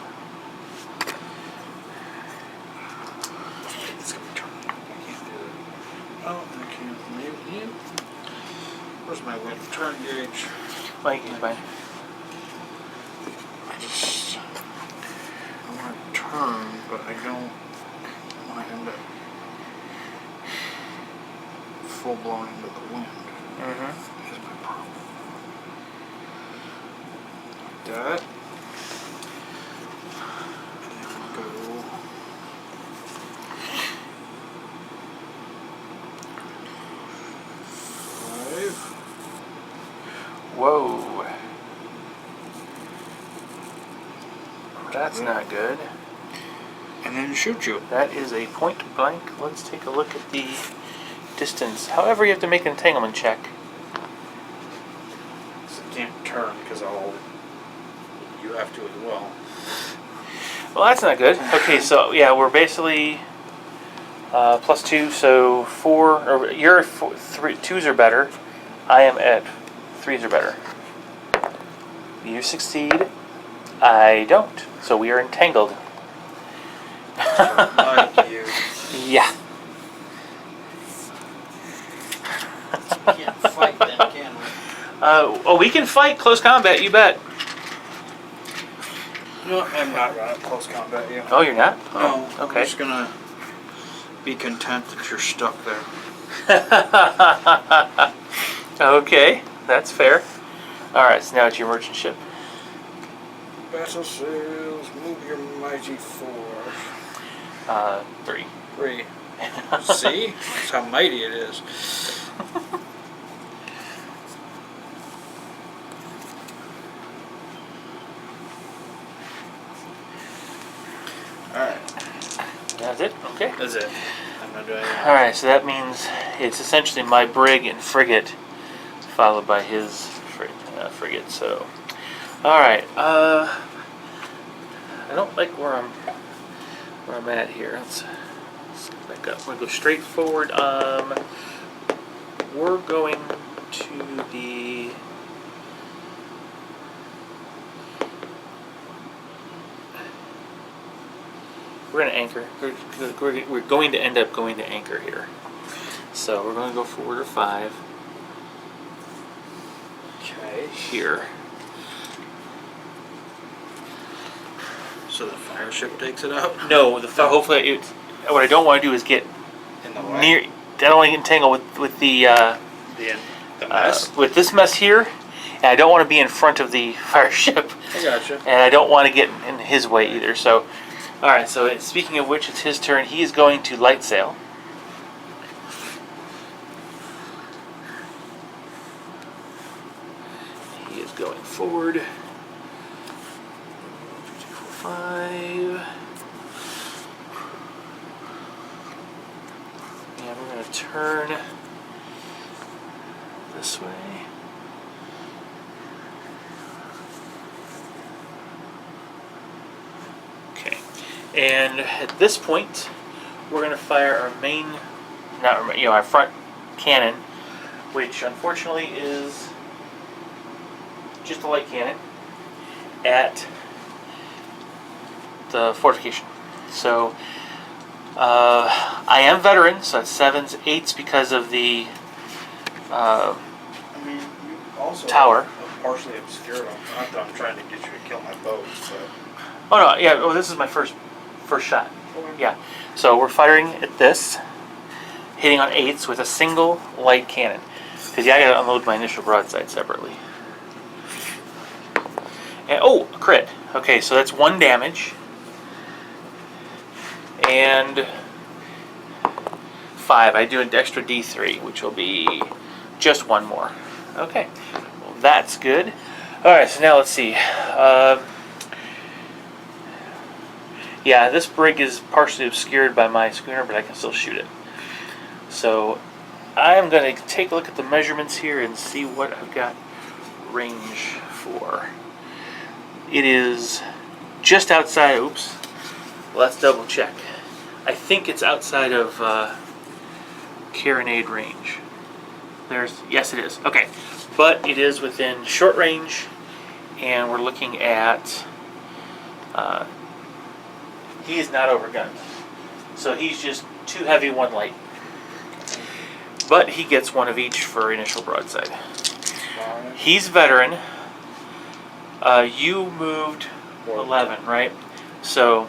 It's going to turn. I can't do it. Oh, I can't. Maybe. Where's my wind turn gauge? Mike, he's fine. I want to turn, but I don't want to end up full blown into the wind. Mm-hmm. Is my problem. Like that. And then we'll go. Five. Whoa. That's not good. And then shoot you. That is a point blank. Let's take a look at the distance. However, you have to make an entanglement check. So I can't turn because you have to as well. Well, that's not good. Okay, so yeah, we're basically +2, so 4. Or you're 3. 2s are better. I am at 3s are better. You succeed. I don't. So we are entangled. Like you. Yeah. We can't fight then, can we? We can fight close combat. You bet. No, I'm not running close combat yet. Oh, you're not? No, Oh, okay. I'm just gonna be content that you're stuck there. Okay, that's fair. All right, so now it's your merchant ship. Battle sails, move your mighty 4. 3. 3. See? That's how mighty it is. Alright. That's it? Okay. That's it. I'm not doing anything. Alright, so that means it's essentially my brig and frigate, followed by his frigate, so. Alright, I don't like where I'm at here. Let's back up. We're gonna go straight forward. We're going to the we're gonna anchor. We're going to end up going to anchor here. So we're going to go forward to 5. Okay. Here. So the fire ship takes it out? No, hopefully what I don't want to do is get In the way? near. I don't want to get entangled with the mess? with this mess here, and I don't want to be in front of the fire ship, I gotcha. and I don't want to get in his way either. So, all right. So speaking of which, it's his turn. He is going to light sail. He is going forward. 2, 4, 5. And we're going to turn this way. Okay. And at this point, we're going to fire our our front cannon, which unfortunately is just a light cannon at the fortification. So I am veteran, so that's 7s, 8s because of the I mean, you also tower. Partially obscured them. Not that I'm trying to get you to kill my boats, but. Oh no, yeah. Oh, this is my first shot. Okay. Yeah. So we're firing at this, hitting on 8s with a single light cannon. Because yeah, I gotta unload my initial broadside separately. And oh, a crit. Okay, so that's 1 damage. And 5. I do an extra D3, which will be just 1 more. Okay, well, that's good. All right, so now let's see. Yeah, this brig is partially obscured by my schooner, but I can still shoot it. So I'm going to take a look at the measurements here and see what I've got range for. It is just outside. Oops. Let's double check. I think it's outside of carronade range. Yes, it is. Okay, but it is within short range, and we're looking at. He is not overgunned, so he's just 2 heavy, 1 light. But he gets 1 of each for initial broadside. He's veteran. You moved 11, right? So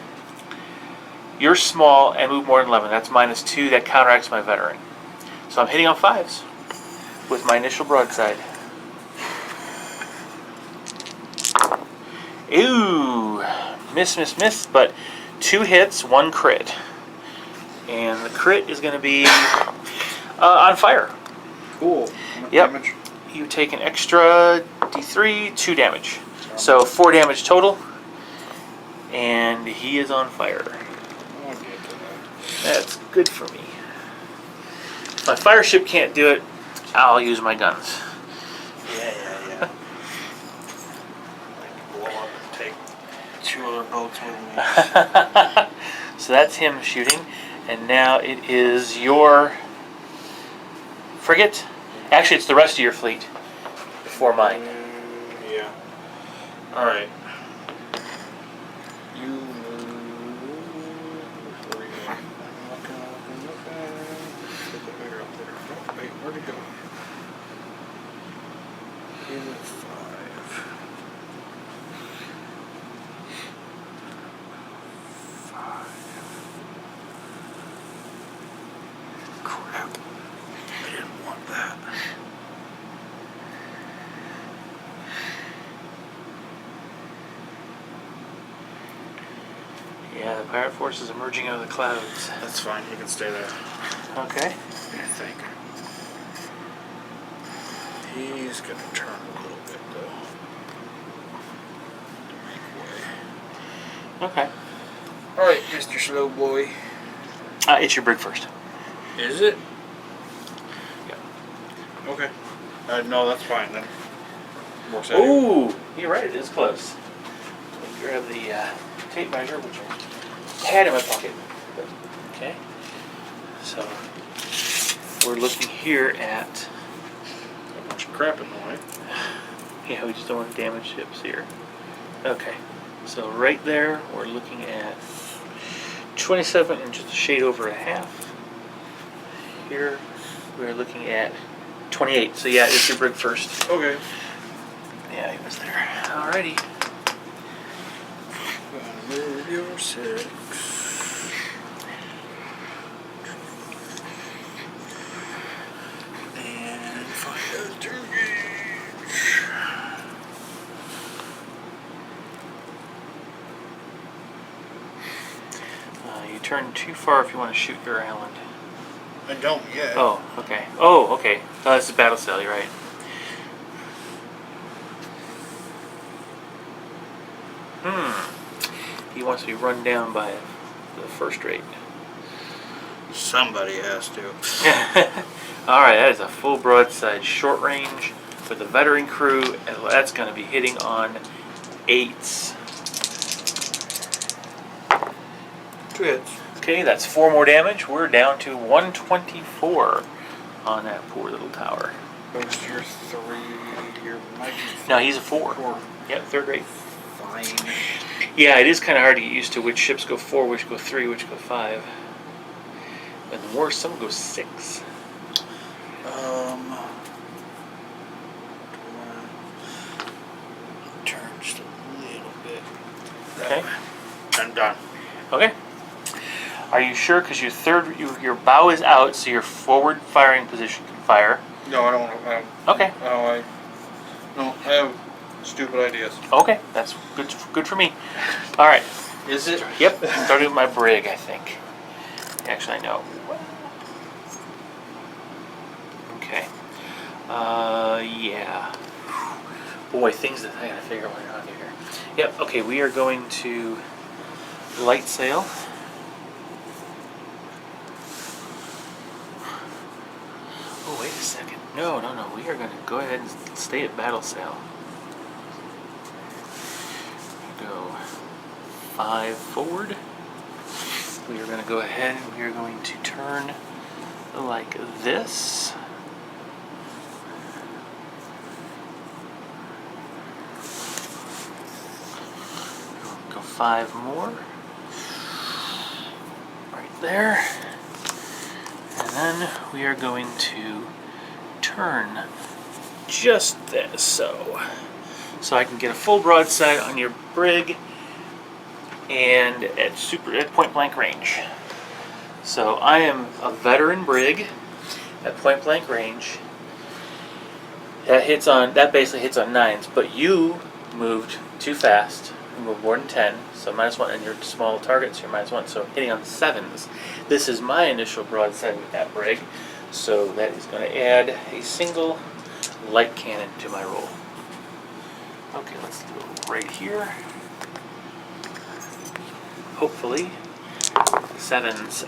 you're small and move more than 11. That's -2. That counteracts my veteran. So I'm hitting on 5s with my initial broadside. Ooh, miss, but 2 hits, 1 crit. And the crit is going to be on fire. Cool. How much Yep. damage? You take an extra D3, 2 damage. So 4 damage total. And he is on fire. I'll get to that. That's good for me. If my fire ship can't do it, I'll use my guns. Yeah. Like blow up and take 2 other boats with me. So that's him shooting. And now it is your frigate. Actually, it's the rest of your fleet before mine. Yeah. Alright. You move 3. Okay. Put the bigger up there. Oh, wait, where'd it go? In 5. 5. Crap. I didn't want that. Yeah, the pirate force is emerging out of the clouds. That's fine, you can stay there. Okay. I think. He's gonna turn a little bit though. To make way. Okay. Alright, Mr. Slow Boy. It's your brig first. Is it? Yeah. Okay. No, that's fine then. More safe. Ooh, you're right. It is close. Let me grab the tape measure, which I had in my pocket. Okay. So we're looking here at. A bunch of crap in the way. Yeah, we just don't want to damage ships here. Okay. So right there, we're looking at 27 and just a shade over a half. Here, we're looking at 28. So yeah, it's your brig first. Okay. Yeah, he was there. Alrighty. Gonna move your 6. And find a 2 gauge. You turn too far if you want to shoot your island. I don't yet. Oh, okay. Oh, okay. Oh, this is battle sail, you're right. He wants to be run down by the first rate. Somebody has to. Alright, that is a full broadside short range with a veteran crew, and that's going to be hitting on 8s. 2 hits. Okay, that's 4 more damage. We're down to 124 on that poor little tower. Post your 3. Your Mike. No, he's a 4. 4. Yep, 3rd rate. Fine. Yeah, it is kind of hard to get used to which ships go 4, which go 3, which go 5. And the more some go 6. Turn just a little bit. Okay. I'm done. Okay. Are you sure? Because your bow is out, so your forward firing position can fire. No, I don't want to. Okay. I have stupid ideas. Okay, that's good for me. All right. Is it? Yep. Starting with my brig, I think. Actually, I know. Okay. Yeah. Boy, things that I gotta figure out what I do here. Yep. Okay, we are going to light sail. Oh, wait a second. No. We are going to go ahead and stay at battle sail. Go 5 forward. We are going to go ahead and we are going to turn like this. Go 5 more. Right there. And then we are going to turn just this, so I can get a full broadside on your brig and at point blank range. So I am a veteran brig at point blank range. That basically hits on 9s, but you moved too fast. You moved more than 10, so -1, and your small targets, you're -1, so hitting on 7s. This is my initial broadside with that brig, so that is going to add a single light cannon to my roll. Okay, let's do it right here. Hopefully, 7s.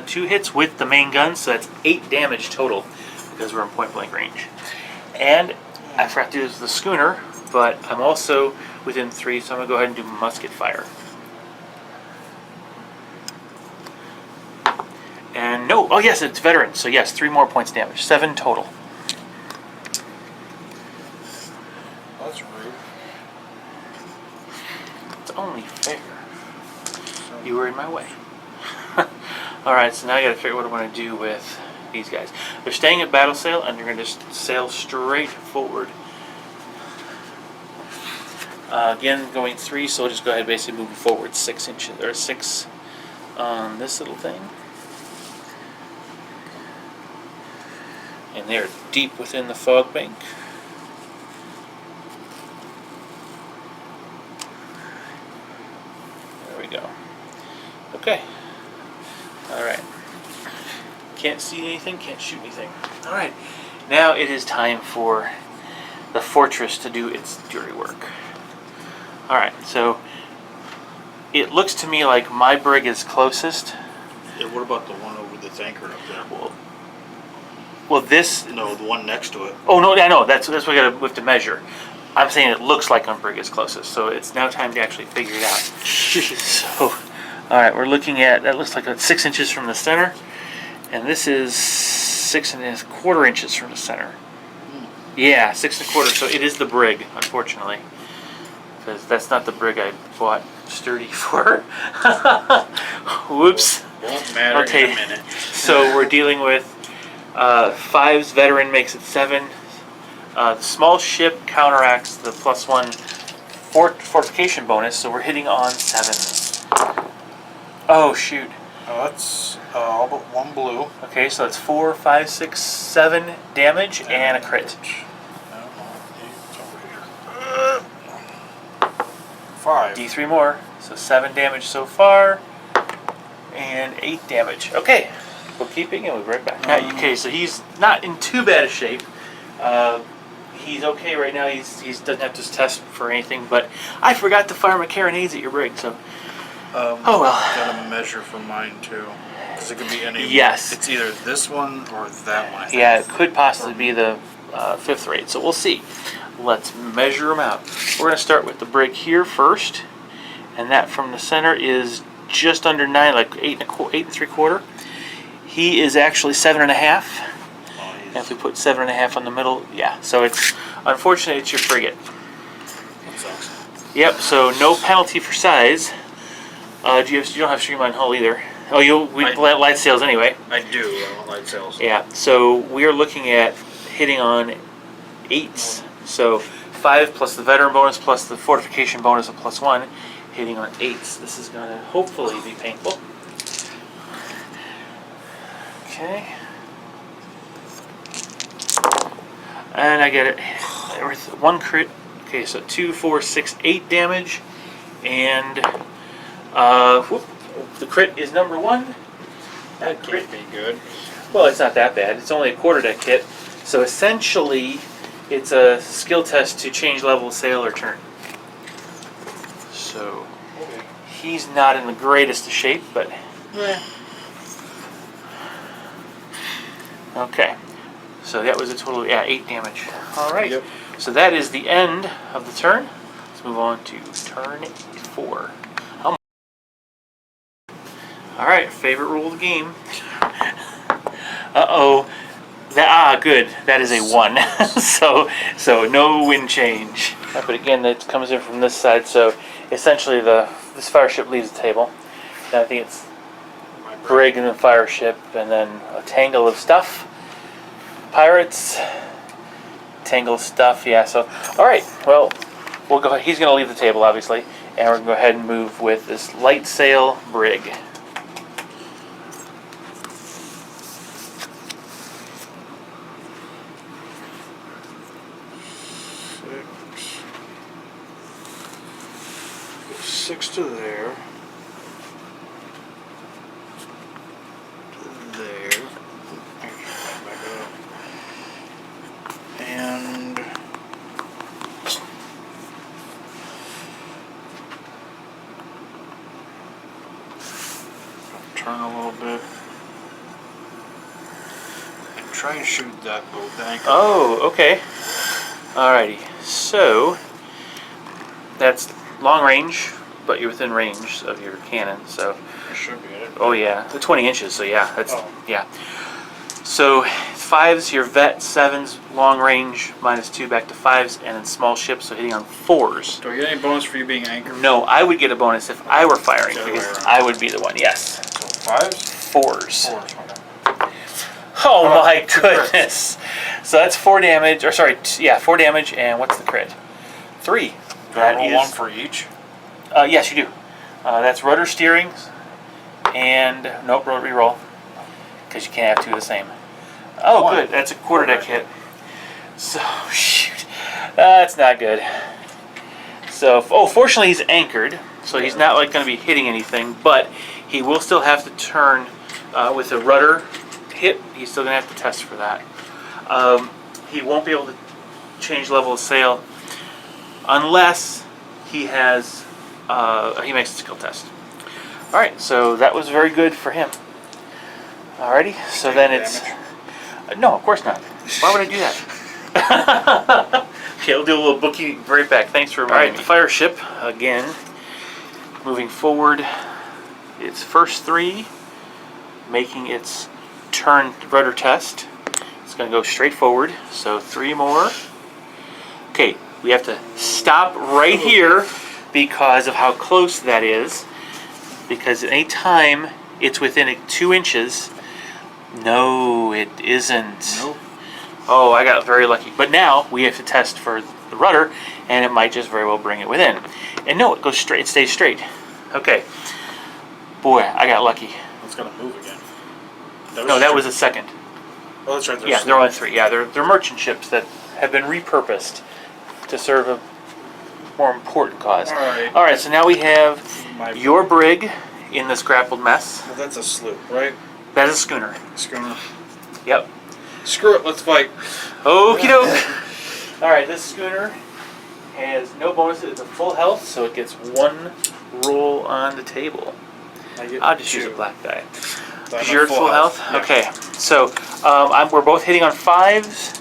2 hits with the main gun, so that's 8 damage total because we're in point blank range. And I forgot to do this with the schooner, but I'm also within 3, so I'm going to go ahead and do musket fire. And no, oh yes, it's veteran, so yes, 3 more points damage, 7 total. That's rude. It's only fair. You were in my way. Alright, so now I gotta figure out what I want to do with these guys. They're staying at battle sail, and they're going to just sail straight forward. Again, going 3, so we'll just go ahead and basically move forward 6 inches, or 6 on this little thing. And they're deep within the fog bank. There we go. Okay. Alright. Can't see anything, can't shoot anything. Alright. Now it is time for the fortress to do its dirty work. Alright, so it looks to me like my brig is closest. Yeah, what about the one over that's anchored up there? Well, this... No, the one next to it. Oh, no, I know. That's what we have to measure. I'm saying it looks like my brig is closest, so it's now time to actually figure it out. So, alright, we're looking at... That looks like it's 6 inches from the center. And this is 6 1/4 inches from the center. Yeah, 6 1/4. So it is the brig, unfortunately. Because that's not the brig I bought sturdy for. Whoops. Won't matter in a minute. So we're dealing with 5's veteran makes it 7. The small ship counteracts the +1 fortification bonus, so we're hitting on 7s. Oh shoot. Oh, that's all but 1 blue. Okay, so that's 4, 5, 6, 7 damage and a crit. It's over here. 5. D3 more, so 7 damage so far, and 8 damage. Okay, bookkeeping, and we'll be right back. Okay, so he's not in too bad a shape. He's okay right now. He doesn't have to test for anything, but I forgot to fire my carronades at your brig, so... oh well. Gotta measure for mine too, because it could be any. Yes. It's either this one or that one. I think. Yeah, it could possibly be the 5th rate, so we'll see. Let's measure them out. We're going to start with the brig here first, and that from the center is just under 9, like 8 3/4. He is actually 7 1/2. Oh, And if we put 7.5 on the middle, yeah. So it's unfortunate. It's your frigate. That sucks. Yep. So no penalty for size. You don't have streamlined hull either. Oh, we light sails anyway. I do. I want light sails. Yeah. So we are looking at hitting on 8s. So 5 plus the veteran bonus plus the fortification bonus of +1, hitting on 8s. This is going to hopefully be painful. Okay. And I get it. 1 crit. Okay, so 2, 4, 6, 8 damage. And the crit is number 1. That can't be good. Well, it's not that bad. It's only a quarter deck hit. So essentially, it's a skill test to change level, sail, or turn. So he's not in the greatest of shape, but okay. So that was a total of 8 damage. All right. Yep. So that is the end of the turn. Let's move on to turn 4. All right. Favorite rule of the game. Uh-oh. Good. That is a 1. so no wind change. But again, it comes in from this side. So essentially, this fire ship leaves the table. And I think it's brig and the fire ship, and then a tangle of stuff. Pirates. Tangle of stuff. Yeah. So all right. Well, we'll go. He's going to leave the table, obviously, and we're going to go ahead and move with this light sail brig. Six to there. To there. Back up. And turn a little bit. And try and shoot that boat. The anchor. Oh, okay. Alrighty. So that's long range, but you're within range of your cannon, so. I should be at it. Oh yeah, the 20 inches. So yeah, that's Oh. yeah. So 5s, your vet, 7s, long range, -2 back to 5s, and then small ships, so hitting on 4s. Do I get any bonus for you being anchored? No, I would get a bonus if I were firing, The other way because around. I would be the one. Yes. So 5s? 4s. 4s. Okay. Oh Oh, my 2 crits. goodness. So that's 4 damage, or sorry, 4 damage, and what's the crit? 3. Do I roll 1 for each? Yes, you do. That's rudder steering, and nope, re-roll, because you can't have 2 of the same. Oh, 1. good. That's a quarter deck hit. So shoot, that's not good. So fortunately he's anchored, so he's not like going to be hitting anything, but he will still have to turn with a rudder hit. He's still going to have to test for that. He won't be able to change level of sail unless he has he makes a skill test. All right, so that was very good for him. Alrighty, so then it's no, of course not. Why would I do that? Okay, I'll do a little bookie right back. Thanks for reminding me. The fire ship again. Moving forward, its first 3, making its turn rudder test. It's going to go straight forward. So 3 more. Okay, we have to stop right here because of how close that is. Because any time it's within 2 inches, no, it isn't. Nope. Oh, I got very lucky. But now we have to test for the rudder, and it might just very well bring it within. And no, it goes straight. It stays straight. Okay. Boy, I got lucky. It's gonna move again. No, that was a second. Oh, that's right. Yeah, they're only 3. Yeah, they're merchant ships that have been repurposed to serve a more important cause. All right. All right. So now we have My- your brig in this grappled mess. Well, that's a sloop, right? That is a schooner. Schooner. Yep. Screw it. Let's fight. Okie doke. All right, this schooner has no bonuses. It's a full health, so it gets 1 roll on the table. I'll just use a black die. Because you're at full health? Yeah. Okay. So we're both hitting on 5s.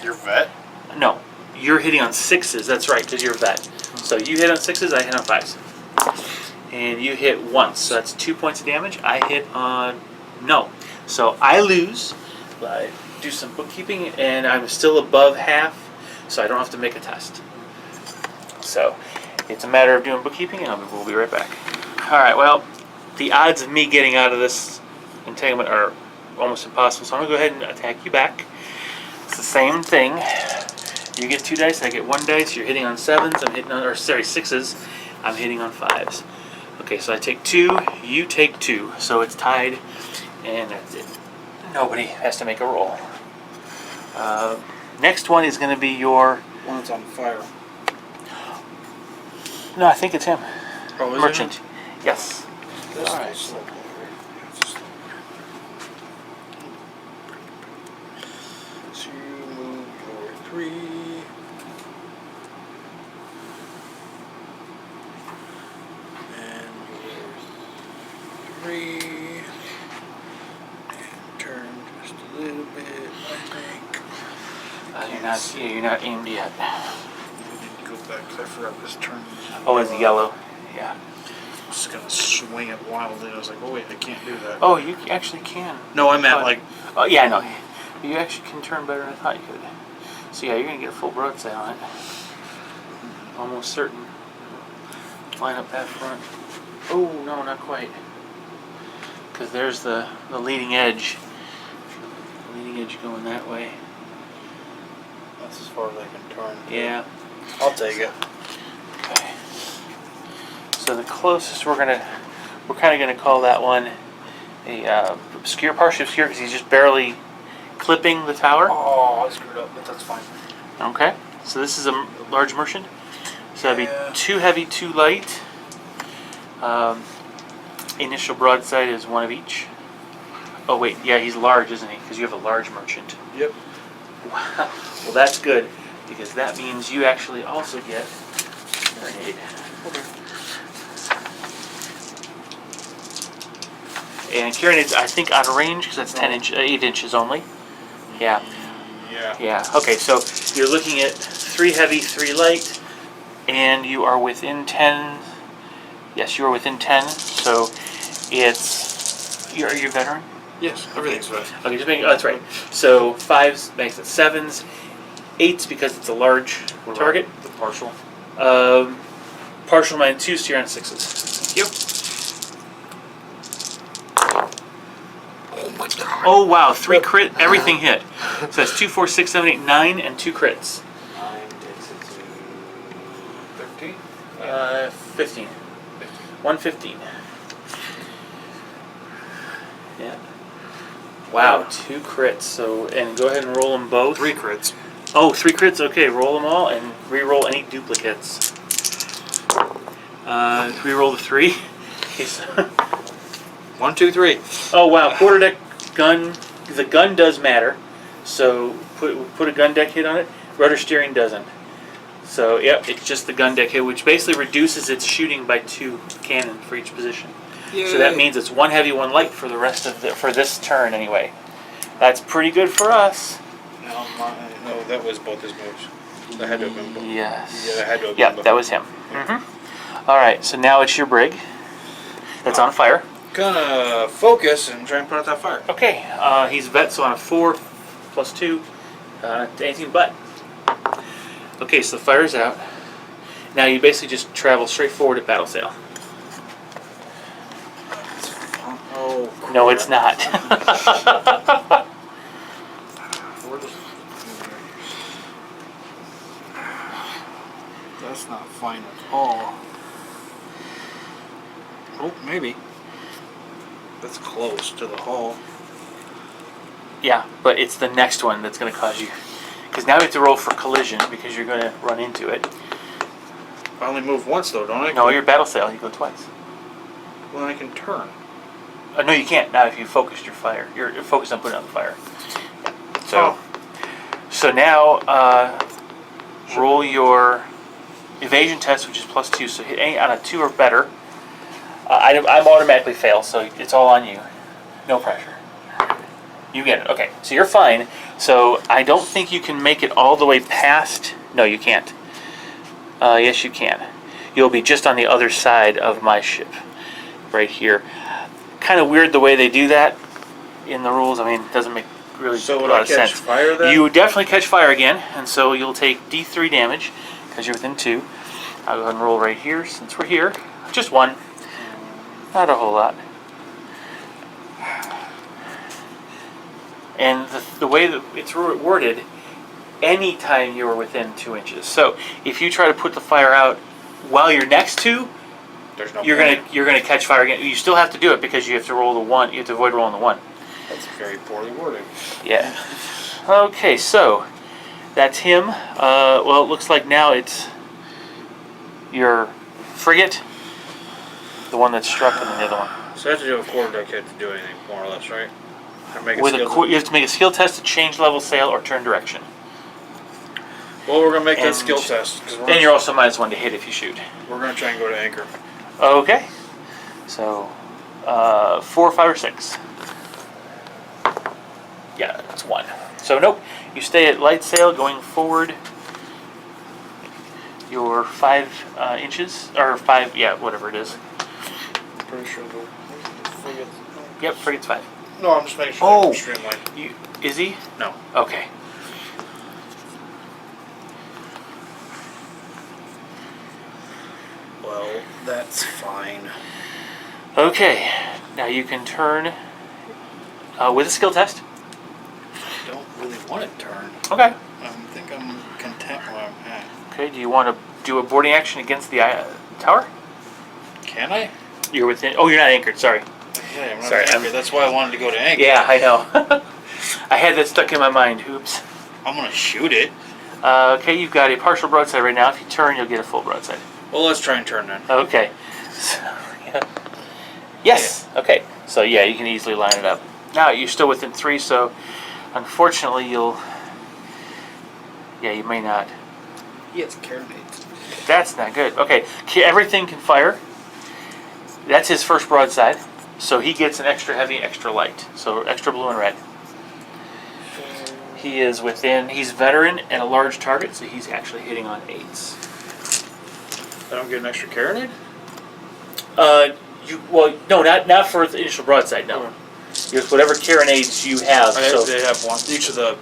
Your vet? No, you're hitting on 6s. That's right, because you're a vet. So you hit on 6s, I hit on 5s. And you hit once, so that's 2 points of damage. I hit on... No. So I lose by do some bookkeeping, and I'm still above half, so I don't have to make a test. So it's a matter of doing bookkeeping, and we'll be right back. All right, well, the odds of me getting out of this entanglement are almost impossible, so I'm going to go ahead and attack you back. It's the same thing. You get 2 dice, I get 1 dice. You're hitting on 7s, I'm hitting on, or sorry, 6s. I'm hitting on 5s. Okay, so I take 2, you take 2, so it's tied, and that's it. Nobody has to make a roll. Next one is going to be your... One that's on fire. No, I think it's him. Oh, is Merchant. it? Yes. This All right. is slow. So you move your 3. And your 3. And turn just a little bit, I think. You're not aimed yet. We need to go back because I forgot this turn. Oh, it's yellow. Yeah. I was gonna swing it wildly. I was like, oh wait, I can't do that. Oh, you actually can. No, I meant like. Oh, yeah, I know. You actually can turn better than I thought you could. So yeah, you're gonna get a full broadside on it. Almost certain. Line up that front. Oh no, not quite. Because there's the leading edge. Leading edge going that way. That's as far as I can turn. Yeah. I'll take it. Okay. So the closest we're kind of gonna call that one a obscure, partially obscure, because he's just barely clipping the tower. Oh, I screwed up, but that's fine. Okay. So this is a large merchant. So that'd be 2 heavy, 2 light. Initial broadside is 1 of each. Oh wait, yeah, he's large, isn't he? Because you have a large merchant. Yep. Wow. Well, that's good, because that means you actually also get a grenade. Okay. And carronades, I think, out of range, because that's 8 inches only. Yeah. Yeah. Yeah. Okay, so you're looking at 3 heavy, 3 light, and you are within 10. Yes, you are within 10. So it's. Are you a veteran? Yes, everything's fine. Okay, just make. Oh, that's right. So 5s makes it 7s, 8s because it's a large target. The partial. Partial -2, so you're on 6s. Thank you. Oh my god. Oh wow, 3 crit, everything hit. So that's 2, 4, 6, 7, 8, 9, and 2 crits. 9 takes it to 13? 15. 115. Yeah. Wow, 2 crits. So, and go ahead and roll them both. 3 crits. Oh, 3 crits. Okay, roll them all and re-roll any duplicates. Re-roll the 3. Okay, so 1, 2, 3. oh wow, quarterdeck gun. The gun does matter. So put a gun deck hit on it. Rudder steering doesn't. So yep, it's just the gun deck hit, which basically reduces its shooting by 2 cannon for each position. Yay. So that means it's 1 heavy, 1 light for the rest of for this turn anyway. That's pretty good for us. No, that was both his moves. That had to have been both. Yes. Yeah, that had to have been Yep, both. that was him. All right, so now it's your brig. That's on fire. Gonna focus and try and put out that fire. Okay, he's vet, so on a 4 plus 2, anything but. Okay, so the fire's out. Now you basically just travel straight forward at battle sail. Oh, No, it's not. That's not fine at all. Oh, maybe. That's close to the hull. Yeah, but it's the next one that's going to cause you. Because now you have to roll for collision because you're going to run into it. I only move once though, don't I? No, you're battle sail. You go twice. Well, then I can turn. No, you can't. Not if you focused your fire. You're focused on putting out the fire. So, so now roll your evasion test, which is +2. So hit any on a 2 or better. I'm automatically fail, so it's all on you. No pressure. You get it. Okay, so you're fine. So I don't think you can make it all the way past. No, you can't. Yes, you can. You'll be just on the other side of my ship, right here. Kind of weird the way they do that in the rules. I mean, it doesn't make really So a would lot I of catch sense. fire then? You would definitely catch fire again, and so you'll take D3 damage because you're within 2. I'll go ahead and roll right here since we're here. Just 1. Not a whole lot. And the way that it's worded, anytime you're within 2 inches. So if you try to put the fire out while you're next to, There's no you're point. gonna catch fire again. You still have to do it because you have to roll the 1. You have to avoid rolling the 1. That's very poorly worded. Yeah. Okay, so that's him. Well, it looks like now it's your frigate, the one that's struck, and then the other one. So I have to do a quarter deck hit to do anything, more or less, right? Or make a With skill you have to make a skill test to change level, sail, or turn direction. Well, we're gonna make that And- skill test because And you're also -1 to hit if you shoot. we're gonna try and go to anchor. Okay. So, 4, 5, or 6. Yeah, that's 1. So nope. You stay at light sail going forward. Your 5 inches or 5, yeah, whatever it is. Pretty sure the frigate. Yep, frigate's 5. No, I'm just making sure Oh. I'm streamlined. Is he? No. Okay. Well, that's fine. Okay. Now you can turn with a skill test. I don't really want to turn. Okay. I think I'm content where I'm at. Okay. Do you want to do a boarding action against the tower? Can I? You're within. Oh, you're not anchored. Sorry. Yeah, I'm not Sorry, anchored. That's why I wanted to go to anchor. Yeah, I know. I had that stuck in my mind. Oops. I'm gonna shoot it. Okay, you've got a partial broadside right now. If you turn, you'll get a full broadside. Well, let's try and turn then. Okay. So, yeah. Yes. Okay. So yeah, you can easily line it up. Now you're still within 3, so unfortunately you'll. Yeah, you may not. Yeah, it's carronades. That's not good. Okay, everything can fire. That's his first broadside, so he gets an extra heavy, extra light. So extra blue and red. He is within. He's veteran and a large target, so he's actually hitting on 8s. I don't get an extra carronade? No, not for the initial broadside. No, Okay. just whatever carronades you have. They have one. Each of the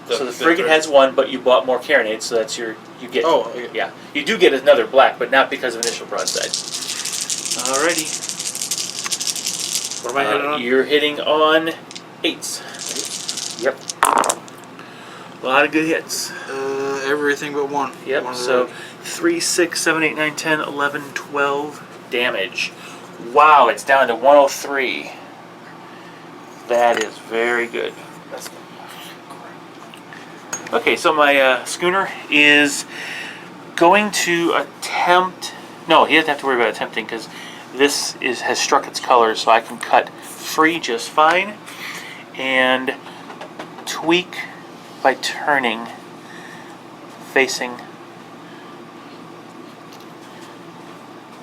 So the frigate has 1, but you bought more carronades, so that's you get. Oh, okay. Yeah. You do get another black, but not because of initial broadside. Alrighty. What am I hitting on? You're hitting on 8s. Yep. A lot of good hits. Everything but one. Yep. One of So those. 3, 6, 7, 8, 9, 10, 11, 12 damage. Wow, it's down to 103. That is very good. That's good. Okay, so my schooner is going to attempt. No, he doesn't have to worry about attempting because this has struck its colors, so I can cut free just fine and tweak by turning, facing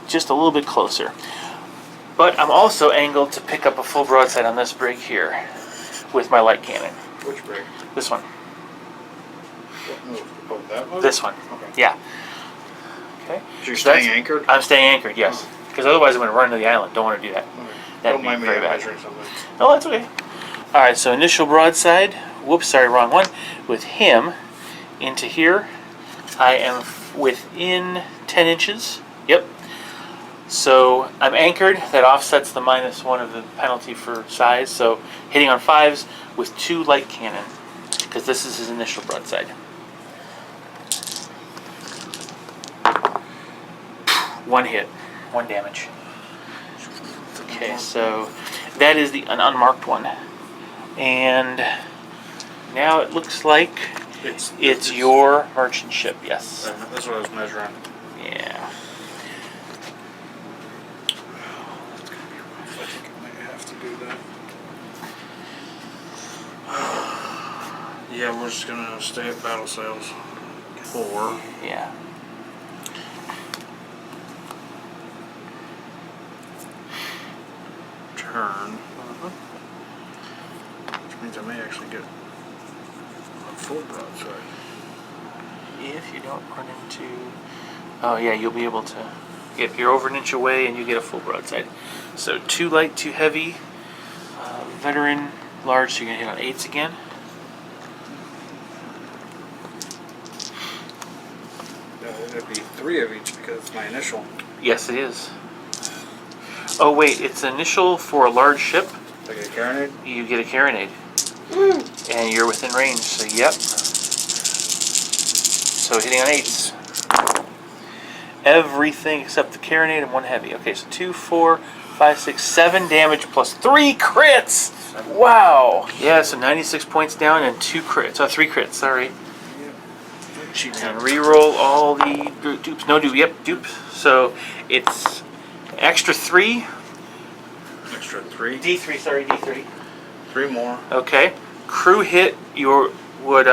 just a little bit closer. But I'm also angled to pick up a full broadside on this brig here with my light cannon. Which break? This one. What move? Oh, that move? This one. Okay. Yeah. Okay. So you're So that's- staying anchored? I'm staying anchored, yes. Because otherwise I'm going to run to the island. Don't want to do that. Okay. That'd Don't be mind me very bad. measuring something. Oh, that's okay. Alright, so initial broadside. Whoops, sorry, wrong one. With him into here. I am within 10 inches. Yep. So I'm anchored. That offsets the -1 of the penalty for size. So hitting on 5s with 2 light cannon. Because this is his initial broadside. 1 hit. 1 damage. Okay, so that is an unmarked one. And now it looks like it's your merchant ship, yes. That's what I was measuring. Yeah. I think I might have to do that. Yeah, we're just gonna stay at battle sails. 4. Yeah. Turn. Which means I may actually get a full broadside. If you don't run into... Oh yeah, you'll be able to... If you're over an inch away and you get a full broadside. So 2 light, 2 heavy. Veteran large, so you're going to hit on 8s again. It'd be 3 of each because it's my initial. Yes, it is. Oh, wait, it's initial for a large ship. Like a carronade? You get a carronade. And you're within range, so yep. So hitting on 8s. Everything except the carronade and 1 heavy. Okay, so 2, 4, 5, 6, 7 damage plus 3 crits! Wow! Yeah, so 96 points down and 2 crits. Oh, 3 crits, sorry. And re-roll all the dupes. No dupe, yep, dupe. So it's extra 3. Extra 3? D3, sorry, D3. 3 more. Okay. Crew hit, you would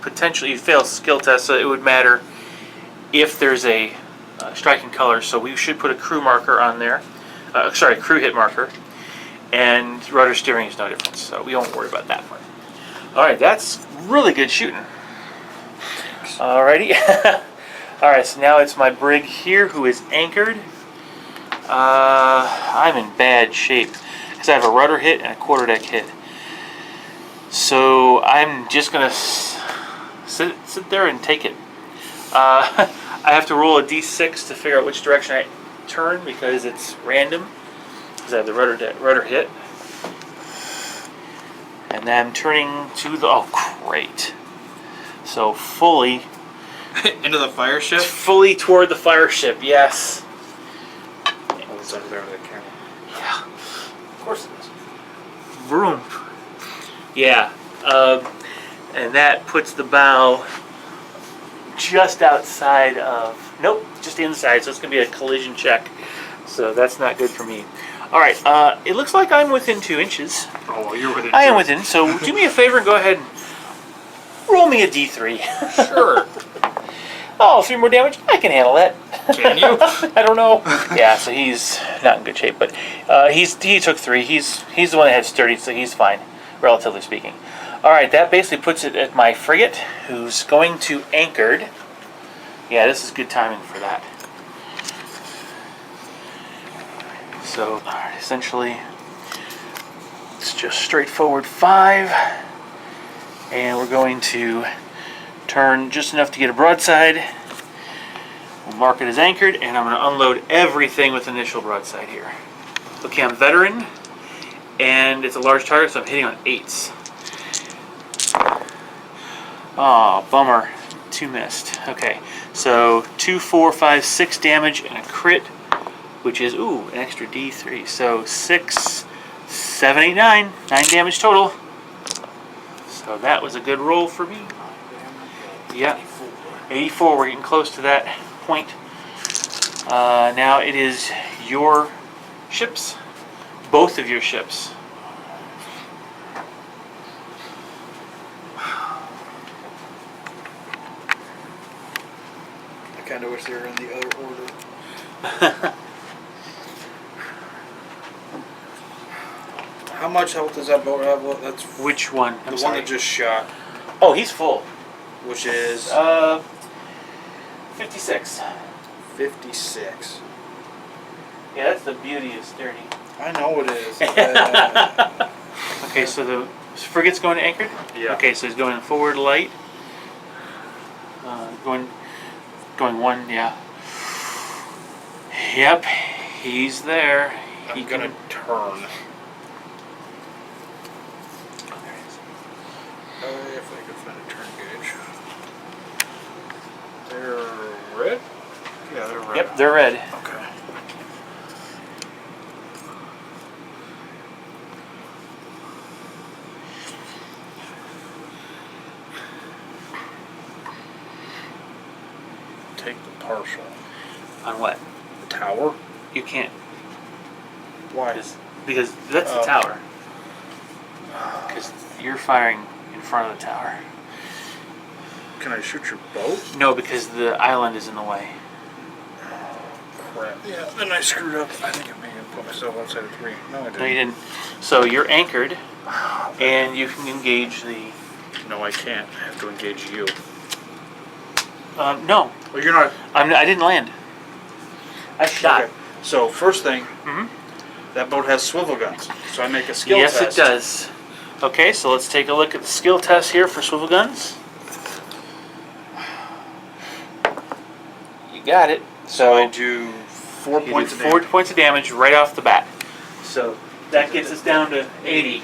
potentially fail skill test, so it would matter if there's a striking color. So we should put a crew marker on there. Sorry, crew hit marker. And rudder steering is no difference, so we won't worry about that one. Alright, that's really good shooting. Alrighty. Alright, so now it's my brig here who is anchored. I'm in bad shape because I have a rudder hit and a quarterdeck hit. So I'm just going to sit there and take it. I have to roll a d6 to figure out which direction I turn because it's random. Because I have the rudder hit. And then I'm turning to the... Oh, great. So fully... Into the fire ship? Fully toward the fire ship, yes. Oh, it's over there with that camera. Yeah. Of course it is. Vroom. Yeah. And that puts the bow just outside of... Nope, just inside, so it's going to be a collision check. So that's not good for me. Alright, it looks like I'm within 2 inches. Oh, you're within. I am within, so do me a favor and go ahead and roll me a d3. Sure. Oh, 3 more damage? I can handle that. Can you? I don't know. Yeah, so he's not in good shape, but he took 3. He's the one that had sturdy, so he's fine, relatively speaking. Alright, that basically puts it at my frigate, who's going to anchored. Yeah, this is good timing for that. So, essentially, it's just straightforward 5. And we're going to turn just enough to get a broadside. We'll mark it as anchored, and I'm going to unload everything with initial broadside here. Okay, I'm veteran, and it's a large target, so I'm hitting on 8s. Oh, bummer. 2 missed. Okay, so 2, 4, 5, 6 damage and a crit, which is, ooh, an extra D3. So 6, 7, 8, 9. 9 damage total. So that was a good roll for me. Yeah, 84. We're getting close to that point. Now it is your ships. Both of your ships. I kind of wish they were in the other order. How much health does that boat have? Well, that's Which one? the one that just shot, Oh, he's full. which is 56. 56. Yeah, that's the beauty of sturdy. I know it is. Okay, so the frigate's going to anchored? Yeah. Okay, so he's going forward light. Going 1, yeah. Yep, he's there. I'm gonna turn. If I could find a turn gauge. They're red? Yeah, they're red. Yep, they're red. Okay. Take the partial. On what? The tower? You can't. Why? Because that's the Oh. tower. Because you're firing in front of the tower. Can I shoot your boat? No, because the island is in the way. Crap. Yeah, then I screwed up. I think I may have put myself outside of 3. No, I didn't. No, you didn't. So you're anchored, and you can engage the... No, I can't. I have to engage you. No, Well, you're not. I didn't land. I shot. Okay. So, first thing, Mhm. that boat has swivel guns. So I make a skill Yes, test. it does. Okay, so let's take a look at the skill test here for swivel guns. You got it. So I do 4 you points do of 4 damage. points of damage right off the bat. So that gets us down to 80.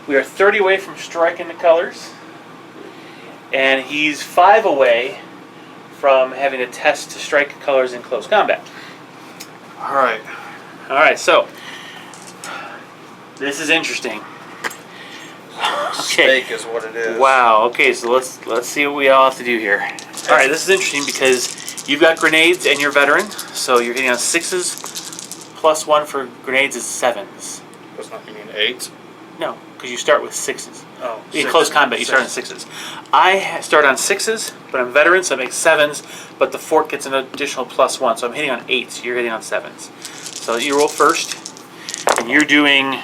We are 30 away from striking the colors. And he's 5 away from having a test to strike colors in close combat. Alright. Alright, so this is interesting. Okay. Steak is what it is. Wow. Okay, so let's see what we all have to do here. All right, this is interesting because you've got grenades and you're veteran, so you're hitting on 6s. Plus 1 for grenades is 7s. That's not, you mean 8? No, because you start with 6s. Oh, In close combat, you start on 6s. I start on 6s, but I'm veteran, so I make 7s. But the fort gets an additional plus 1, so I'm hitting on 8s. You're hitting on 7s. So you roll first, and you're doing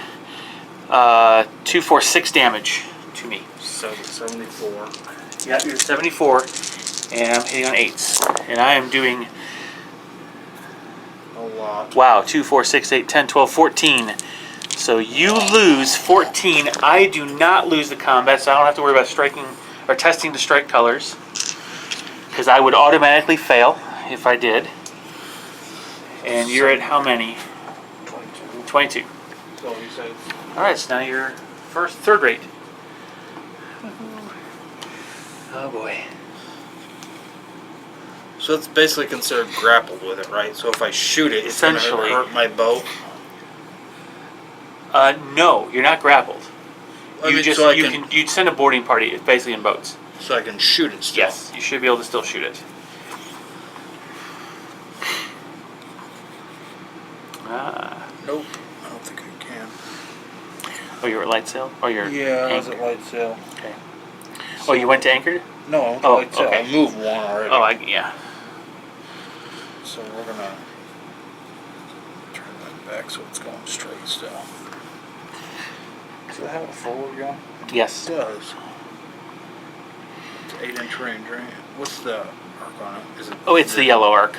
2, 4, 6 damage to me. So 74. Yep, you're 74, and I'm hitting on 8s. And I am doing, A lot. wow, 2, 4, 6, 8, 10, 12, 14. So you lose 14. I do not lose the combat, so I don't have to worry about striking or testing to strike colors, because I would automatically fail if I did. And you're at how many? 22. 22. So you said. All right, so now you're third rate. Oh boy. So it's basically considered grappled with it, right? So if I shoot it, it's going to Essentially. hurt my bow. No, you're not grappled. I You mean, just so I you send a boarding party. It's basically in boats. So I can shoot it still. Yes, you should be able to still shoot it. Nope. I don't think I can. Oh, you're at light sail? Or you're Yeah, I was anchored? at light sail. Okay. Oh, you went to anchored? No, I went to Oh, light sail. okay. I moved one already. Oh, yeah. So we're gonna turn that back so it's going straight still. Does it have a forward gun? Yes. It does. It's 8-inch range, right? What's the arc on it? Is it? Oh, it's the yellow arc.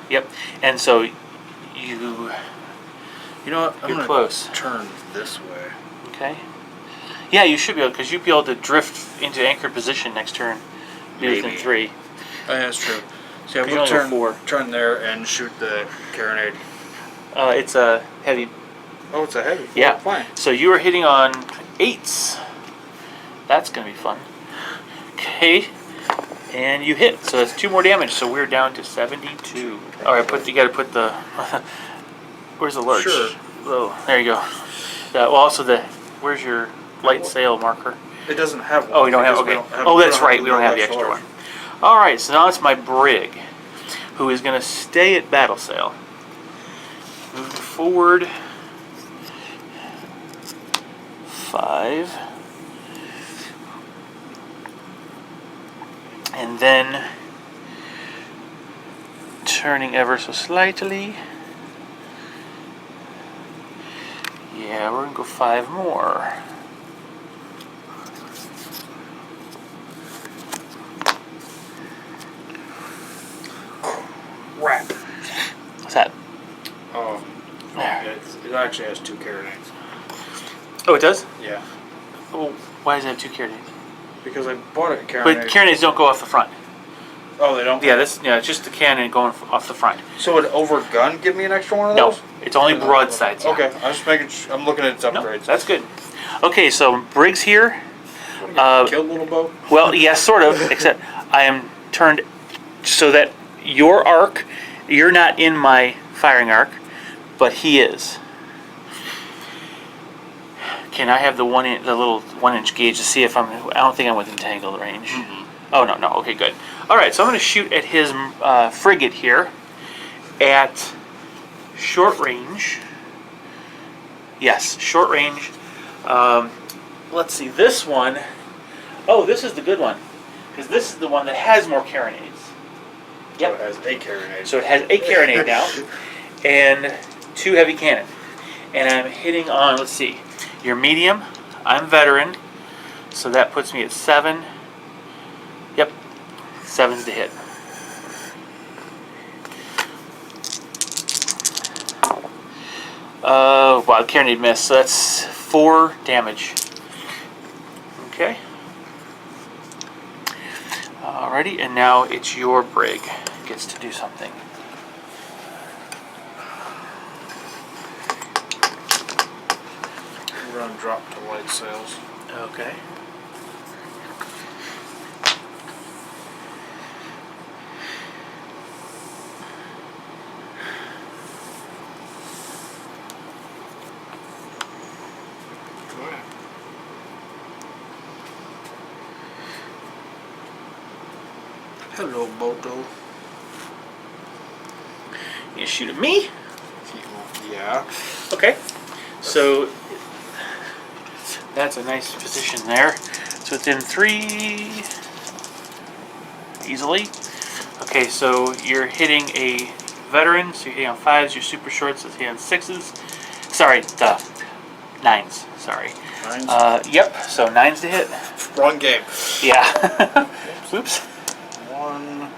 Yep. And so you You know what? I'm You're gonna close. turn this way. okay? Yeah, you should be able, because you'd be able to drift into anchored position next turn. Be within Maybe. 3. Oh, yeah, that's true. So yeah, 'Cause you we'll only go 4. turn there and shoot the carronade. It's a heavy. Oh, it's a heavy. Yeah. Oh, fine. So you are hitting on 8s. That's gonna be fun. Okay. And you hit. So that's 2 more damage. So we're down to 72. All right, you got to put the. Where's the lurch? Sure. Oh, there you go. Well, also where's your light sail marker? It doesn't have one. Oh, you don't have. because we Okay. don't have- Oh, that's we don't right. We don't have the extra extra one. All right. So now it's my brig, who is going to stay at battle sail. Moving forward. 5. And then turning ever so slightly. Yeah, we're gonna go 5 more. Crap. What's that? Oh, There. it actually has 2 carronades. Oh, it does? Yeah. Oh, why does it have 2 carronades? Because I bought it carronade. But carronades don't go off the front. Oh, they don't? Yeah, it's just the cannon going off the front. So would over gun give me an extra one of No, those? it's only broadsides. Yeah. Okay, I'm just making I'm looking at its No, upgrades. that's good. Okay, so Briggs here. Killed little boat? Well, yes, sort of, except I am turned so that your arc, you're not in my firing arc, but he is. Can I have the little 1-inch gauge to see if I don't think I'm within tangled range. Oh, no, okay, good. All right, so I'm going to shoot at his frigate here at short range. Yes, short range. Let's see, this one. Oh, this is the good one, because this is the one that has more carronades. Yep. So it has a carronade. So it has a carronade now, and 2 heavy cannon. And I'm hitting on, let's see, you're medium, I'm veteran, so that puts me at 7. Yep, 7's to hit. Wow, carronade miss, so that's 4 damage. Alrighty, and now it's your brig. Gets to do something. We're gonna drop to light sails. Okay. Go ahead. Hello, Boto. You shoot at me? Yeah. Okay. So that's a nice position there. So it's in 3 easily. Okay, so you're hitting a veteran, so you're hitting on 5s, your super shorts is hitting on 6s. Sorry, 9s. Sorry. 9s? Yep, so 9s to hit. Wrong game. Yeah. Oops. 1.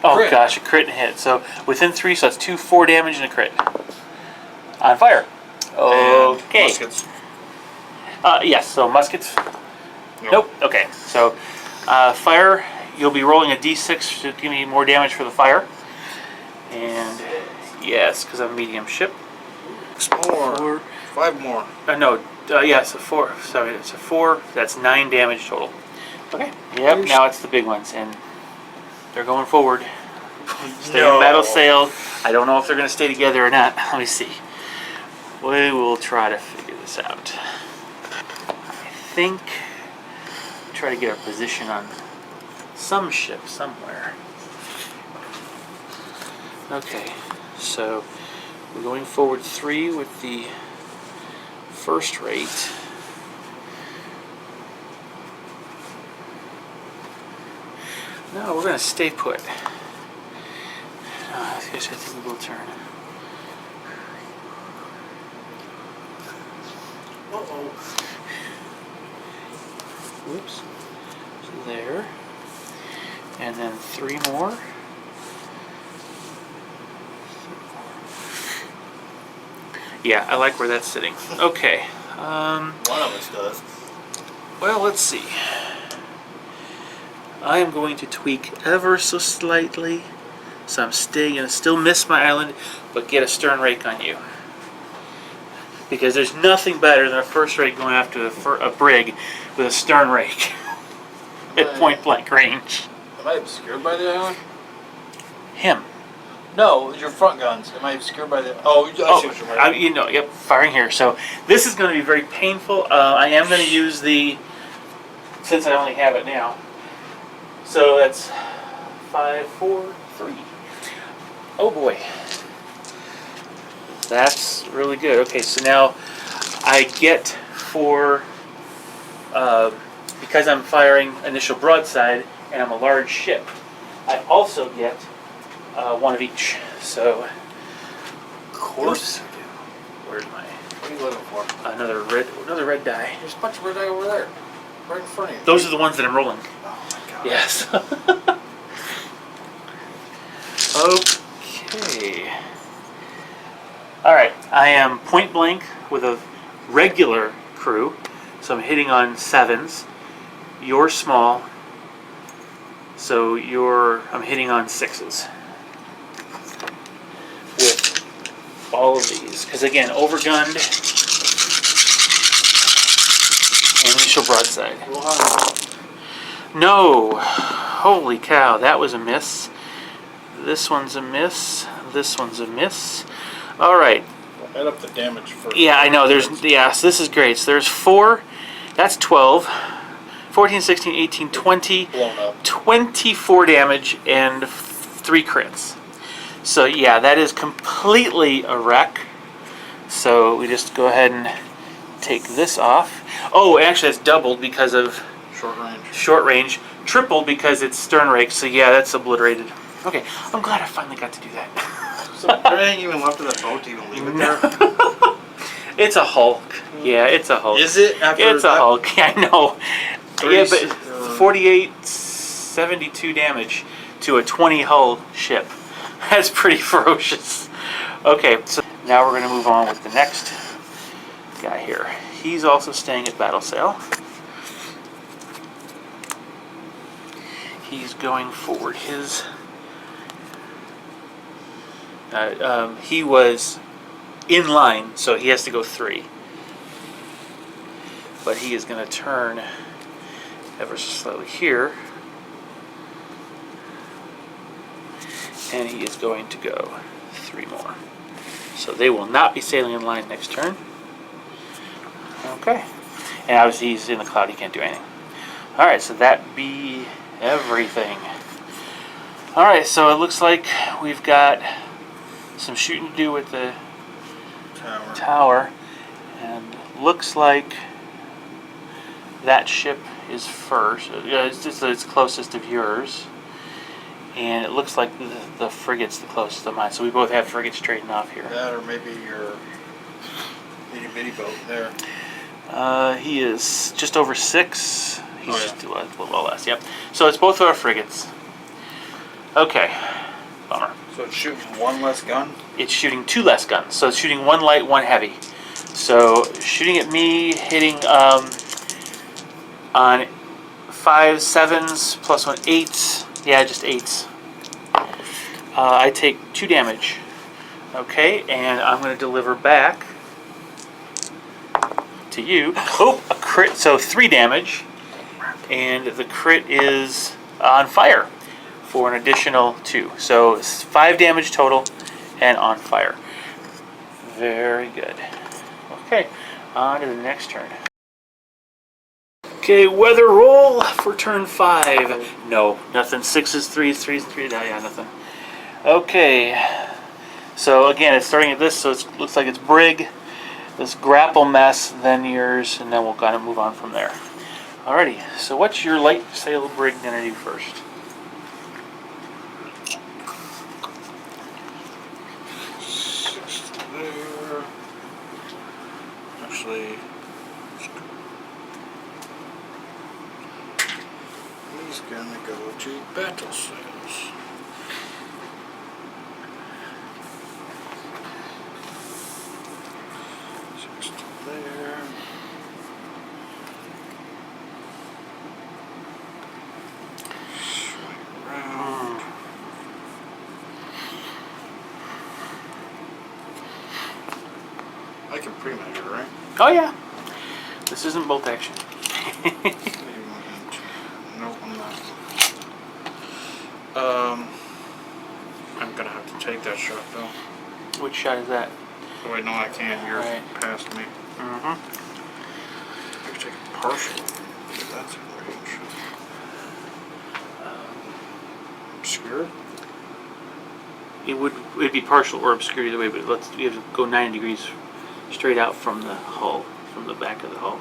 Oh Crit. gosh, a crit and hit. So within 3, so that's 2 4 damage and a crit. On fire. And Okay. muskets. Yes, so muskets. Nope. Okay, so fire, you'll be rolling a d6 to give me more damage for the fire. And yes, because I'm a medium ship. 6 more. 4. 5 more. No, yes, a 4. Sorry, it's a 4. That's 9 damage total. Okay. Yep, now it's the big ones, and they're going forward. Stay in battle sail. I don't know if they're going to stay together or not. Let me see. We will try to figure this out. I think try to get our position on some ship somewhere. Okay, so we're going forward 3 with the first rate. No, we're going to stay put. I guess I think we'll turn. Uh-oh. Whoops. So there. And then 3 more. Yeah, I like where that's sitting. Okay. One of us does. Well, let's see. I am going to tweak ever so slightly. So I'm going to still miss my island, but get a stern rake on you. Because there's nothing better than a first rate going after a brig with a stern rake at point blank range. Am I obscured by the island? Him. No, your front guns. Am I obscured by the... Oh, I see what you're right. You know, yep, firing here. So this is going to be very painful. I am going to use the, since I only have it now. So that's 5, 4, 3. Oh boy. That's really good. Okay, so now I get for, because I'm firing initial broadside and I'm a large ship, I also get 1 of each. So, of course, where's my... What are you looking for? Another red die. There's a bunch of red die over there. Right in front of you. Those are the ones that I'm rolling. Oh my god. Yes. Okay. Alright, I am point blank with a regular crew, so I'm hitting on 7s. You're small, so I'm hitting on 6s. With all of these, because again, overgunned and initial broadside. No! Holy cow, that was a miss. This one's a miss. This one's a miss. Alright. We'll add up the damage first. Yeah, I know. So this is great. So there's 4. That's 12. 14, 16, 18, 20. Blown up. 24 damage and 3 crits. So yeah, that is completely a wreck. So we just go ahead and take this off. Oh, actually that's doubled because of short range. Tripled because it's stern rake. So yeah, that's obliterated. Okay, I'm glad I finally got to do that. So there ain't even left of that boat to even leave it there. It's a Hulk. Yeah, it's a Hulk. Is it? After It's a Hulk. Yeah, I know. 30, Yeah, but 48, 72 damage to a 20 hull ship. That's pretty ferocious. Okay, so now we're going to move on with the next guy here. He's also staying at battle sail. he's going forward. He was in line, so he has to go 3. But he is going to turn ever so slightly here. And he is going to go 3 more. So they will not be sailing in line next turn. Okay. And obviously he's in the cloud, he can't do anything. Alright, so that be everything. Alright, so it looks like we've got some shooting to do with the tower. And looks like that ship is first. It's closest of yours. And it looks like the frigate's the closest of mine. So we both have frigates trading off here. That or maybe your itty bitty boat there. He is just over 6. He's yeah. just a little less, yep. So it's both of our frigates. Okay. Bummer. So it's shooting 1 less gun? It's shooting 2 less guns. So it's shooting 1 light, 1 heavy. So shooting at me, hitting on 5 7s plus 1 8s. Yeah, just 8s. I take 2 damage. Okay, and I'm going to deliver back to you. Oh, a crit, so 3 damage. And the crit is on fire for an additional 2. So it's 5 damage total and on fire. Very good. Okay, on to the next turn. Okay, weather roll for turn 5. No, nothing. 6s, 3s, 3s, 3s. No, yeah, nothing. Okay, so again, it's starting at this, so it looks like it's brig, this grapple mess, then yours, and then we'll kind of move on from there. Alrighty, so what's your light sail brig gonna do first? There. Actually, he's gonna go to battle sails. Six to there. Swing around. I can pre-measure, right? Oh yeah, this isn't bolt action. Nope, I'm not. I'm gonna have to take that shot though. Which shot is that? Oh wait, no, I can't. You're Right. past me. Mm-hmm. I can take a partial. If that's in range. Obscure? It'd be partial or obscure either way, but we have to go 90 degrees straight out from the hull, from the back of the hull.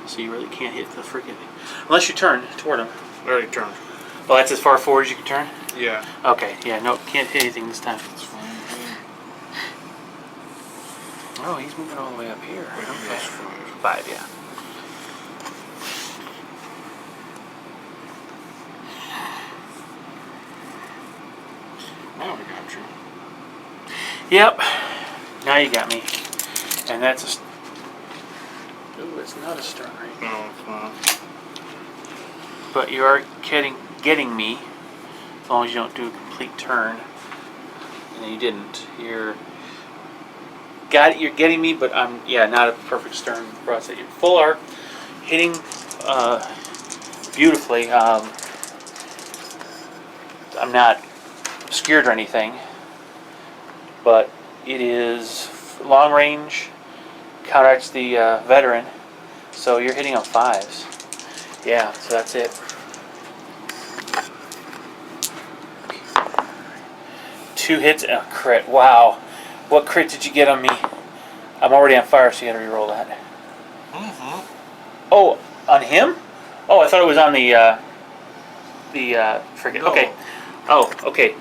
So you really can't hit the freaking thing. Unless you turn toward him. I already turned. Oh, that's as far forward as you can turn? Yeah. Okay, yeah, no, can't hit anything this time. That's fine. Oh, he's moving all the way up here. Wait, Okay. that's 5. 5, yeah. Now I got you. Yep. Now you got me. And that's a... Ooh, it's not a stern right. No, it's not. But you are getting me, as long as you don't do a complete turn. And you didn't. You're getting me, but I'm not a perfect stern broadside. You're full arc, hitting beautifully. I'm not obscured or anything, but it is long range, counteracts the veteran, so you're hitting on 5s. Yeah, so that's it. 2 hits and a crit. Wow. What crit did you get on me? I'm already on fire, so you gotta reroll that. Mm-hmm. Oh, on him? Oh, I thought it was on the frigate. No. Okay. Oh, okay.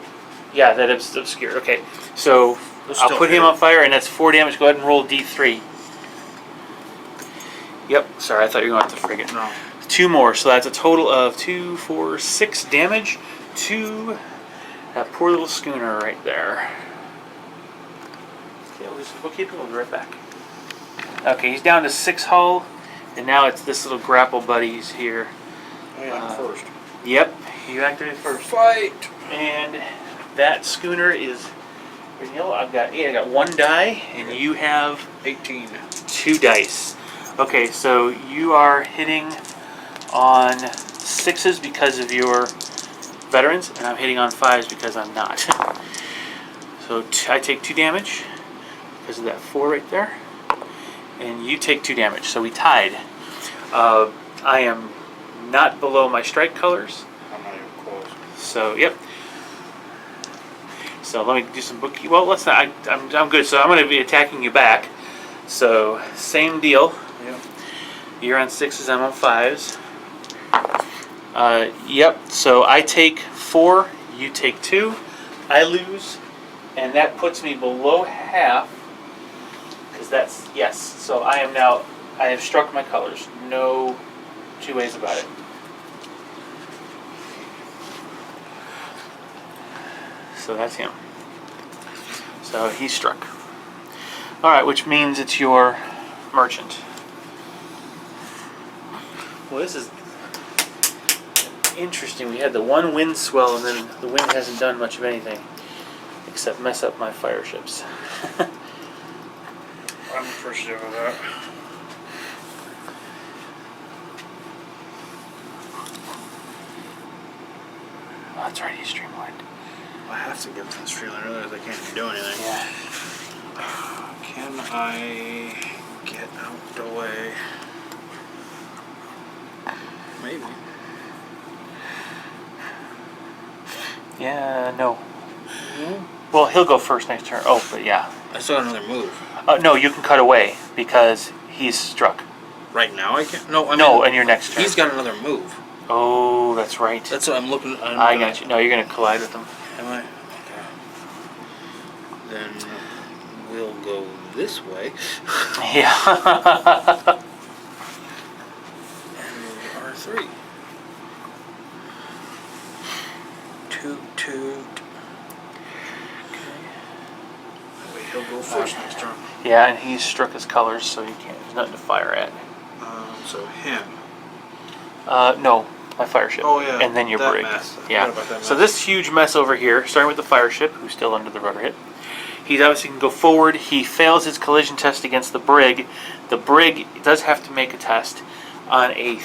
Yeah, that is obscure. Okay. So We'll I'll still put him hit. on fire, and that's 4 damage. Go ahead and roll D3. Yep. Sorry, I thought you were going with the frigate. No. 2 more, so that's a total of 2, 4, 6 damage to that poor little schooner right there. Okay, we'll keep it. We'll be right back. Okay, he's down to 6 hull, and now it's this little grapple buddies here. Oh, yeah, I'm first. Yep, You activate first. Fight. And that schooner is in yellow. I've got 8. I got 1 die, and you have 18. 2 dice. Okay, so you are hitting on 6s because of your veterans, and I'm hitting on 5s because I'm not. So I take 2 damage because of that 4 right there, and you take 2 damage. So we tied. I am not below my strike colors. I'm not even close. So yep. So let me do some book. Well, let's not. I'm good. So I'm going to be attacking you back. So same deal. Yep. You're on 6s. I'm on 5s. Yep. So I take 4. You take 2. I lose, and that puts me below half. Because that's yes. So I am now. I have struck my colors. No 2 ways about it. So that's him. So he's struck. Alright, which means it's your merchant. Well, this is interesting. We had the 1 wind swell, and then the wind hasn't done much of anything except mess up my fire ships. I'm appreciative of that. Oh, that's right, he's streamlined. I have to give them this feeling, otherwise I can't even do anything. Yeah. Can I get out the way? Maybe. Yeah, no. Well, he'll go first next turn. Oh, but yeah. I still got another move. No, you can cut away because he's struck. Right now I can't? No, I mean, No, in your next turn. he's got another move. Oh, that's right. That's what I'm looking at. I got you. No, you're going to collide with him. Am I? Okay. Then we'll go this way. Yeah. And we are 3. Toot. Wait, he'll go first next turn. Yeah, and he's struck his colors, so you can't. There's nothing to fire at. So him. No, my fire ship. Oh, yeah, And then your that brig. mess. I Yeah. forgot about that So mess. this huge mess over here, starting with the fire ship, who's still under the rudder hit. He's obviously can go forward. He fails his collision test against the brig. The brig does have to make a test on a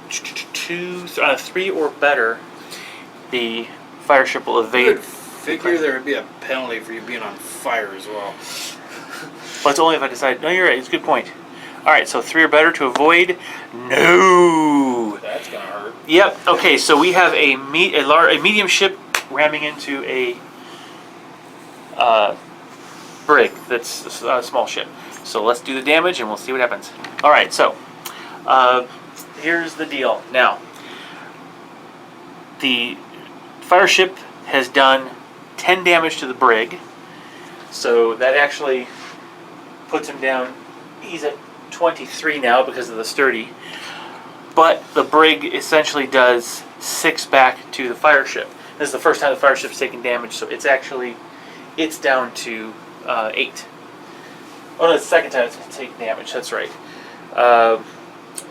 3 or better. The fire ship will I evade. would figure there would be a penalty for you being on fire as well. Well, it's only if I decide. No, you're right. It's a good point. All right, so 3 or better to avoid. No. That's gonna hurt. Yep. Okay, so we have a medium ship ramming into a brig that's a small ship. So let's do the damage and we'll see what happens. All right. So here's the deal. Now, the fire ship has done 10 damage to the brig. So that actually puts him down. He's at 23 now because of the sturdy. But the brig essentially does 6 back to the fire ship. This is the first time the fire ship's taken damage, so it's down to 8. Oh no, it's the second time it's taken damage. That's right.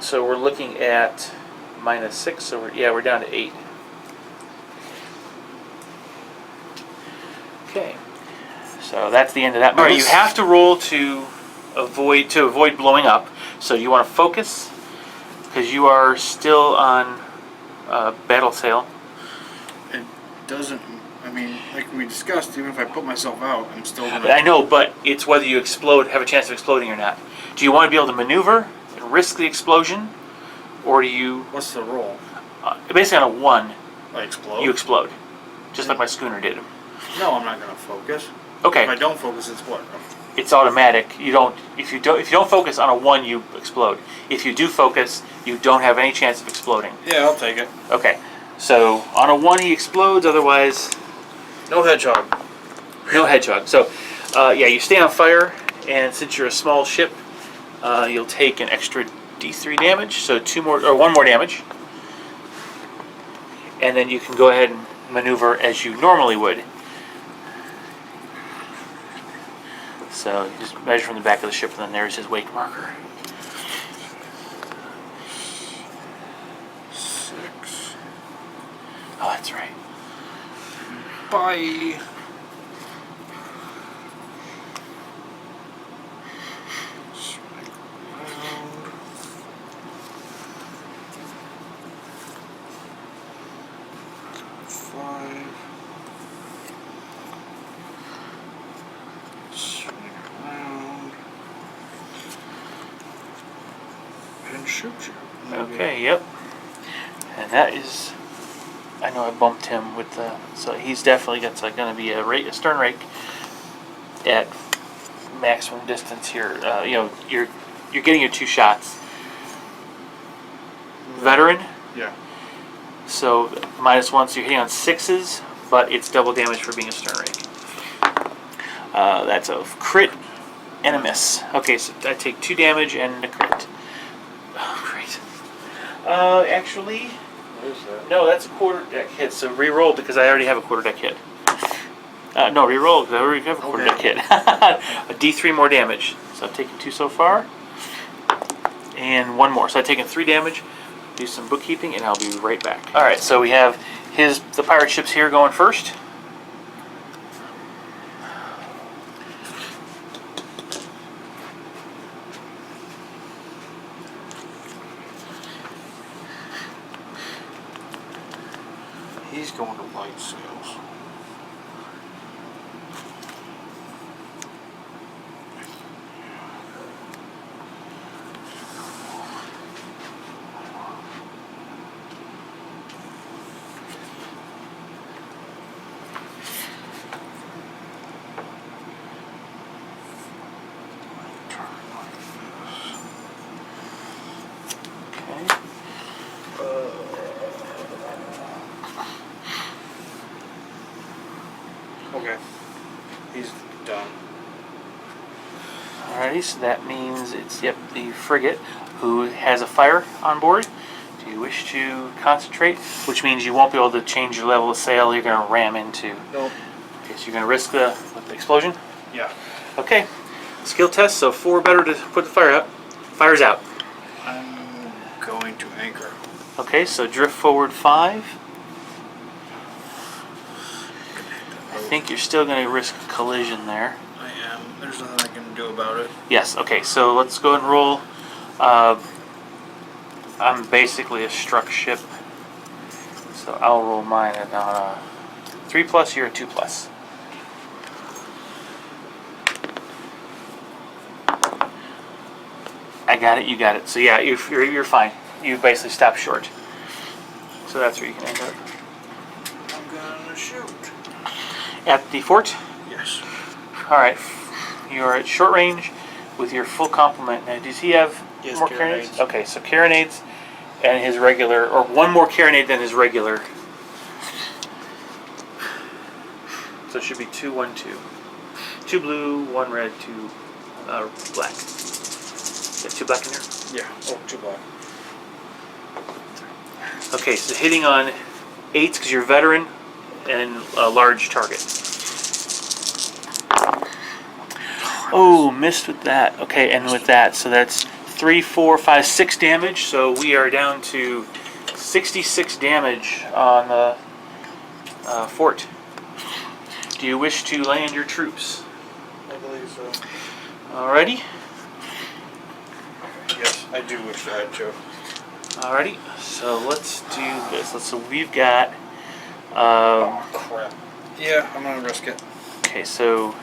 So we're looking at -6. So we're down to 8. Okay. So that's the end of that. All right, you have to roll to avoid blowing up. So you want to focus because you are still on battle sail. It doesn't. I mean, like we discussed, even if I put myself out, I'm still gonna. I know, but it's whether you have a chance of exploding or not. Do you want to be able to maneuver and risk the explosion, or do you? What's the roll? Basically, on a 1, I explode. you explode, just like my schooner did. No, I'm not gonna focus. Okay. If I don't focus, it's what? It's automatic. You don't. If you don't focus on a 1, you explode. If you do focus, you don't have any chance of exploding. Yeah, I'll take it. Okay. So on a 1, he explodes. Otherwise, No hedgehog. no hedgehog. So yeah, you stay on fire, and since you're a small ship, you'll take an extra D3 damage. So 1 more damage, and then you can go ahead and maneuver as you normally would. So you just measure from the back of the ship, and then there's his wake marker. 6. Oh, that's right. Bye. Swing around. Five. Swing around. And shoot you. Maybe. Okay, yep. And that is, I know I bumped him with the, so he's definitely got going to be a stern rake at maximum distance here. You know, you're getting your 2 shots. Veteran, Yeah. so -1, so you're hitting on 6s, but it's double damage for being a stern rake. That's a crit and a miss. Okay, so I take 2 damage and a crit. Oh, great. Actually, What is that? no, that's a quarter deck hit, so re-roll because I already have a quarter deck hit. No, re-roll because I already have a quarter deck hit. A D3 more damage. So I've taken 2 so far. And 1 more. So I've taken 3 damage. Do some bookkeeping and I'll be right back. Alright, so we have the pirate ships here going first. He's going to light sails. Okay. Okay. He's done. Alrighty, so that means it's, the frigate who has a fire on board. Do you wish to concentrate? Which means you won't be able to change your level of sail, you're going to ram into. Nope. Okay, so you're going to risk the explosion? Yeah. Okay, skill test, so 4 better to put the fire out. Fire's out. I'm going to anchor. Okay, so drift forward 5. I think you're still going to risk collision there. I am. There's nothing I can do about it. Yes, okay, so let's go and roll. I'm basically a struck ship, so I'll roll mine at 3+, you're a 2+. I got it, you got it. So yeah, you're fine. You basically stopped short. So that's where you can end up. I'm gonna shoot. At the fort? Yes. Alright, you're at short range with your full complement. Now, does he have Yes, more carronades. carronades? Okay, so carronades and his regular, or 1 more carronade than his regular. So it should be 2, 1, 2. 2 blue, 1 red, 2 black. You have 2 black in there? Yeah. Oh, 2 black. Okay, so hitting on 8s because you're a veteran and a large target. Oh, missed with that. Okay, and with that, so that's 3, 4, 5, 6 damage. So we are down to 66 damage on the fort. Do you wish to land your troops? I believe so. Alrighty. Yes, I do wish I had Joe. Alrighty. So let's do this. So we've got. Oh crap. Yeah, I'm gonna risk it. Okay, so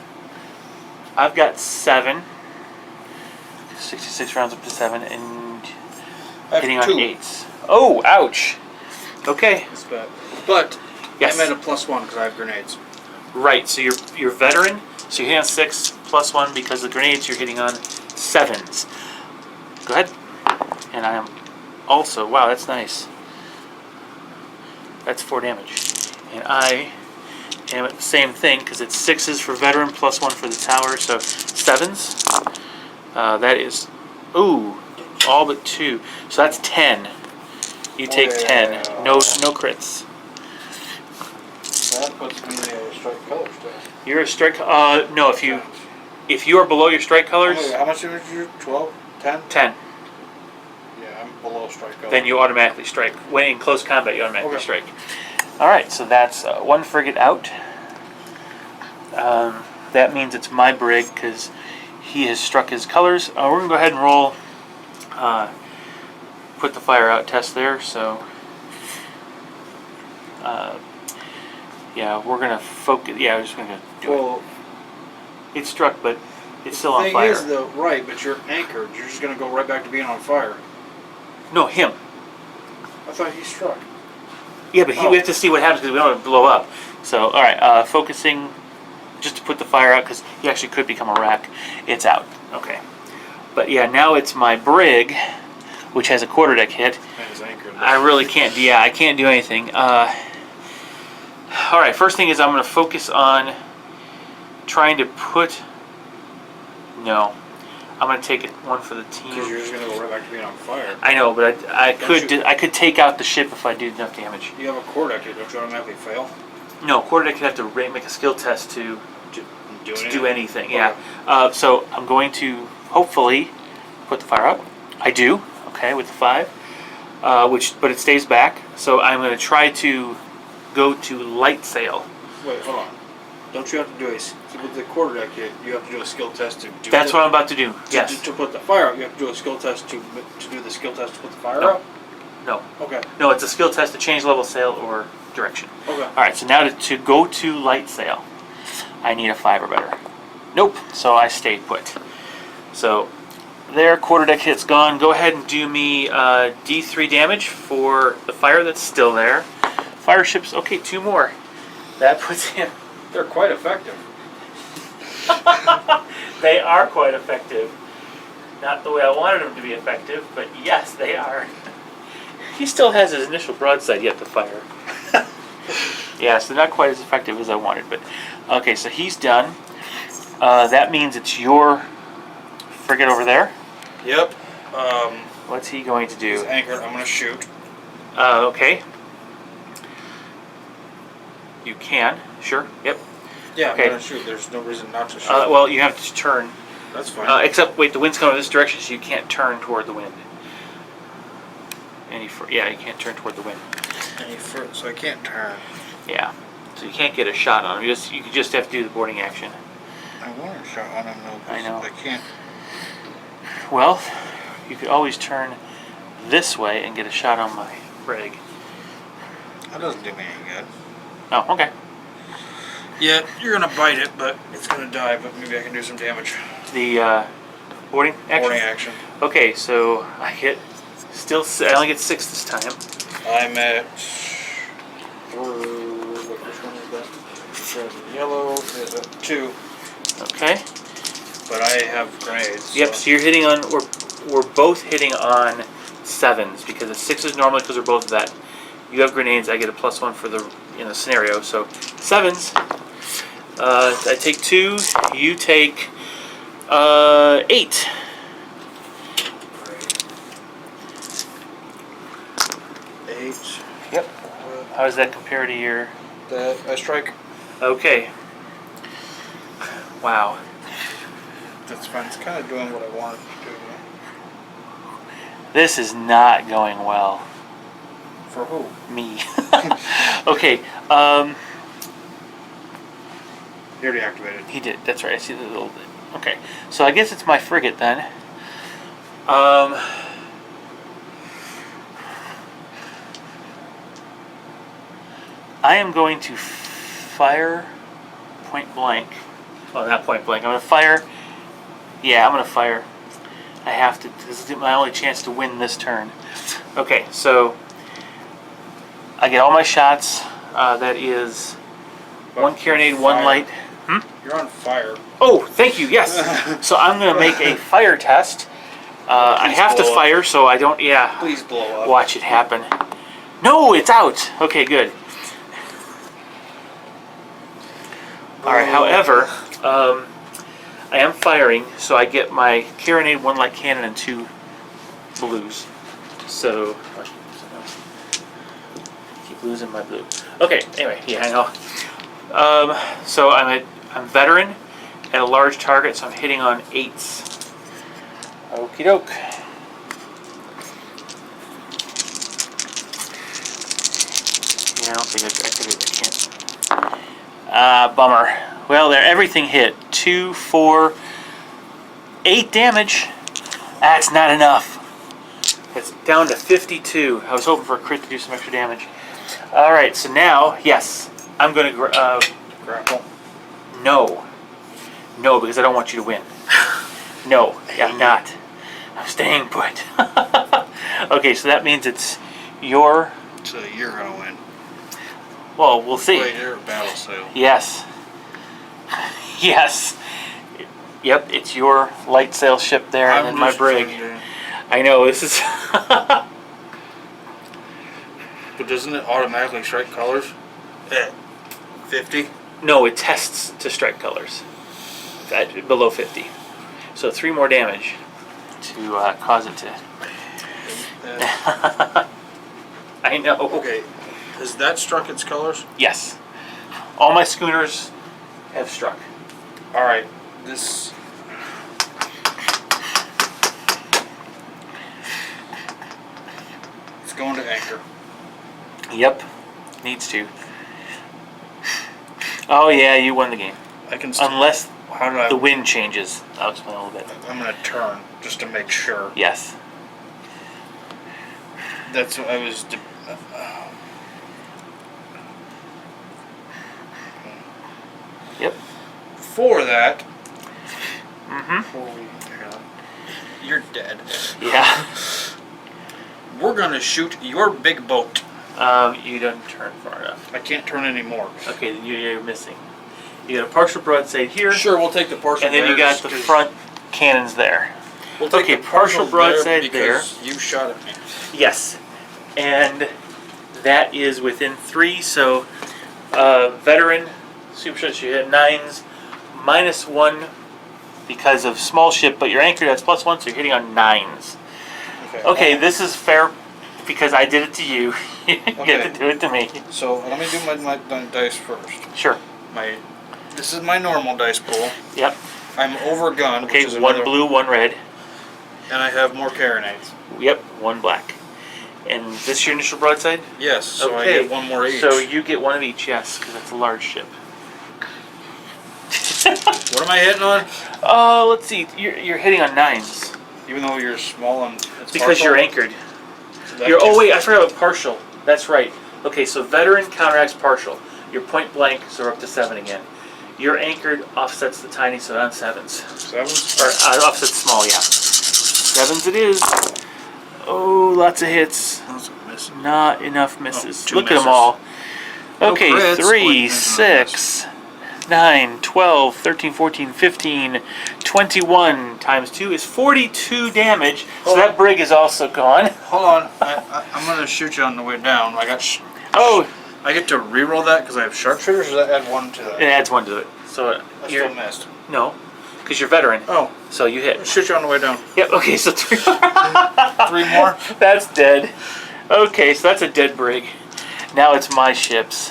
I've got 7. 66 rounds up to 7, and I have hitting 2. on 8s. Oh, ouch. Okay. It's bad. But Yes. I'm at a +1 because I have grenades. Right. So you're veteran. So you're hitting on 6 +1 because the grenades you're hitting on 7s. Go ahead. And I am also, wow, that's nice. That's 4 damage. And I am at the same thing because it's 6s for veteran +1 for the tower, so 7s. That is, ooh, all but 2. So that's 10. You take 10. No crits. That puts me a strike color still. You're a strike. No, if you are below your strike colors, How much damage did you do? 12? 10? 10. Yeah, I'm below strike color. Then you automatically strike. When in close combat, you automatically Okay. strike. All right, so that's one frigate out. That means it's my brig because he has struck his colors. We're gonna go ahead and roll. Put the fire out test there. So, yeah, we're gonna focus. Yeah, we're just gonna do it. It struck, but it's still on fire. The thing is, though, right? But you're anchored. You're just gonna go right back to being on fire. No, him. I thought he struck. Yeah, but we have to see what happens because we don't want to blow up. So, all right, focusing just to put the fire out because he actually could become a wreck. It's out. Okay. But yeah, now it's my brig, which has a quarterdeck hit. And is anchored. I really can't. Yeah, I can't do anything. All right. First thing is I'm going to focus on trying to put. No, I'm going to take one for the team. Because you're just going to go right back to being on fire. I know, but I could take out the ship if I do enough damage. You have a quarterdeck here. Don't you automatically fail? No, quarterdeck could have to make a skill test to do anything. Okay. Yeah. So I'm going to hopefully put the fire out. I do. Okay, with the 5, but it stays back. So I'm going to try to go to light sail. Wait, hold on. Don't you have to do with the quarterdeck hit? You have to do a skill test to do. That's what I'm about to do. Yes. To put the fire out, you have to do a skill test to do the skill test to put the fire No. out. No. Okay. No, it's a skill test to change level sail or direction. Okay. All right. So now to go to light sail, I need a 5 or better. Nope. So I stayed put. So there, quarterdeck hit's gone. Go ahead and do me D3 damage for the fire that's still there. Fire ships. Okay, 2 more. That puts him. They're quite effective. They are quite effective. Not the way I wanted them to be effective, but yes, they are. He still has his initial broadside yet to fire. Yes, they're not quite as effective as I wanted, but okay, so he's done. That means it's your frigate over there. Yep. What's he going to do? He's anchored. I'm going to shoot. Okay. You can. Sure. Yep. Yeah, Okay. I'm going to shoot. There's no reason not to shoot. Well, you have to turn. That's fine. Except, wait, the wind's coming this direction, so you can't turn toward the wind. Yeah, you can't turn toward the wind. So I can't turn. Yeah. So you can't get a shot on him. You just have to do the boarding action. I want a shot on him, though. I know. I can't. Well, you could always turn this way and get a shot on my brig. That doesn't do me any good. Oh, okay. Yeah, you're going to bite it, but it's going to die, but maybe I can do some damage. The boarding action? Boarding action. Okay, so I only get 6 this time. I'm at... Which one is that? Red and yellow is at 2. Okay. But I have grenades. Yep, so you're hitting on... We're both hitting on 7s, because a 6 is normally because we're both vet. You have grenades, I get a +1 for the scenario, so 7s. I take 2, you take 8. Yep. How does that compare to your... I strike. Okay. Wow. That's fine. It's kind of doing what I wanted to do. This is not going well. For who? Me. Okay. He already activated. He did. That's right. I see the little... Okay. So I guess it's my frigate then. I am going to fire point blank. Oh, not point blank. I'm going to fire. Yeah, I'm going to fire. I have to. This is my only chance to win this turn. Okay, so I get all my shots. That is 1 carronade, 1 light. You're on fire. Oh, thank you. Yes. So I'm going to make a fire test. I have to fire, so I don't. Yeah. Please blow up. Watch it happen. No, it's out. Okay, good. All right. However, I am firing, so I get my carronade, 1 light cannon, and 2 blues. So keep losing my blue. Okay. Anyway, yeah, I know. So I'm veteran at a large target, so I'm hitting on 8s. Okie doke. I don't think I can't. Bummer. Well, there, everything hit. 2, 4, 8 damage. That's not enough. It's down to 52. I was hoping for a crit to do some extra damage. All right, so now, yes, I'm going to Grapple. No, because I don't want you to win. No, I'm not. I'm staying put. Okay, so that means it's your. So you're gonna win. Well, we'll see. Wait, you're a battle sail. Yes. Yes. Yep, it's your light sail ship there, and then my brig. I know this is. But doesn't it automatically strike colors at 50? No, it tests to strike colors at below 50. So 3 more damage to cause it to. I know. Okay, has that struck its colors? Yes. All my schooners have struck. All right, this. It's going to anchor. Yep. Needs to. Oh yeah, you won the game. I can. Unless How did I? the wind changes. I'll explain a little bit. I'm gonna turn just to make sure. Yes. That's what I was. Yep. For that. Mm-hmm. You're dead. Yeah. We're gonna shoot your big boat. You don't turn far enough. I can't turn anymore. Okay, then you're missing. You got a partial broadside here. Sure, we'll take the partial. And then you got the front cannons there. We'll take Okay, the partial broadside there. because you shot at me. Yes. And that is within 3, so veteran, super shot, you hit 9s, -1 because of small ship, but you're anchored, that's +1, so you're hitting on 9s. Okay, this is fair because I did it to you. You get to do it to me. So let me do my dice first. Sure. This is my normal dice pool. Yep. I'm overgunned. Okay, which is 1 blue, 1 red. And I have more carronades. Yep, 1 black. And is this your initial broadside? Yes, so Okay. I get 1 more each. So you get 1 of each, yes, because it's a large ship. What am I hitting on? Let's see. You're hitting on 9s. Even though you're small and it's Because partial? you're anchored. That Oh gets- wait, I forgot about partial. That's right. Okay, so veteran counteracts partial. You're point blank, so we're up to 7 again. You're anchored offsets the tiny, so on 7s. 7s? Or offsets small, yeah. 7s it is. Oh, lots of hits. Not enough misses. Oh, 2 Look at misses. them all. Okay, crits. 3, Wait, 6, 9, 12, 13, 14, 15, 21 times 2 is 42 damage. So that brig is also gone. Hold on. I'm going to shoot you on the way down. Oh, I get to reroll that because I have sharpshooters, or does that add 1 to that? it adds 1 to it. So I you're still missed. no, because you're veteran. Oh, So you hit. shoot you on the way down. Yep. Okay. So 3. 3 more? That's dead. Okay, so that's a dead brig. Now it's my ships.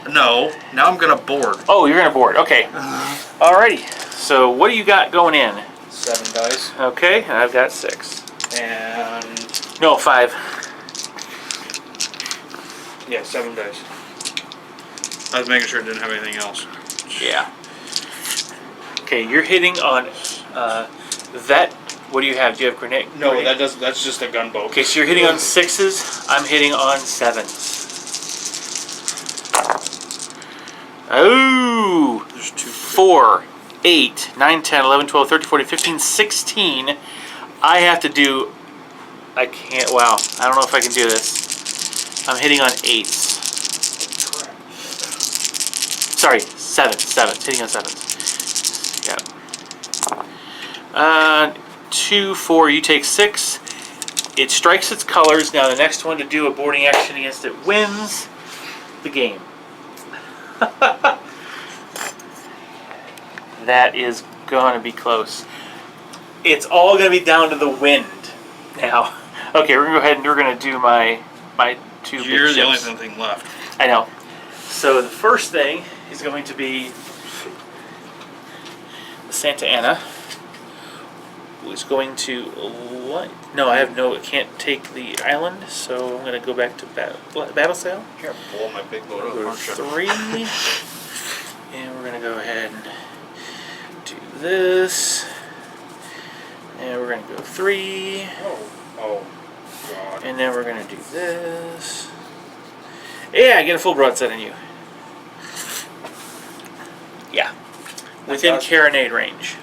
No. Now I'm going to board. Oh, you're gonna board. Okay. Alrighty. So what do you got going in? 7 dice. Okay, and I've got 6. And... No, 5. Yeah, 7 dice. I was making sure it didn't have anything else. Yeah. Okay, you're hitting on that. What do you have? Do you have grenade? No, grenade? that's just a gunboat. Okay, so you're hitting on 6s. I'm hitting on 7s. Oh! There's 2. 4, 8, 9, 10, 11, 12, 13, 14, 15, 16. I have to do... I can't... Wow. I don't know if I can do this. I'm hitting on 8s. Sorry, 7s. Hitting on 7s. Yep. 2, 4, you take 6. It strikes its colors. Now the next one to do a boarding action against it wins the game. That is gonna be close. It's all gonna be down to the wind now. Okay, we're gonna go ahead and we're gonna do my 2 big You're the only ships. thing left. I know. So the first thing is going to be the Santa Ana is going to no, I have no. I can't take the island, so I'm going to go back to battle sail. You're gonna blow my big boat Go up, to aren't you? 3, and we're going to go ahead and do this, and we're going to go 3, Oh, God. and then we're going to do this. Yeah, I get a full broadside on you. Yeah, within carronade range.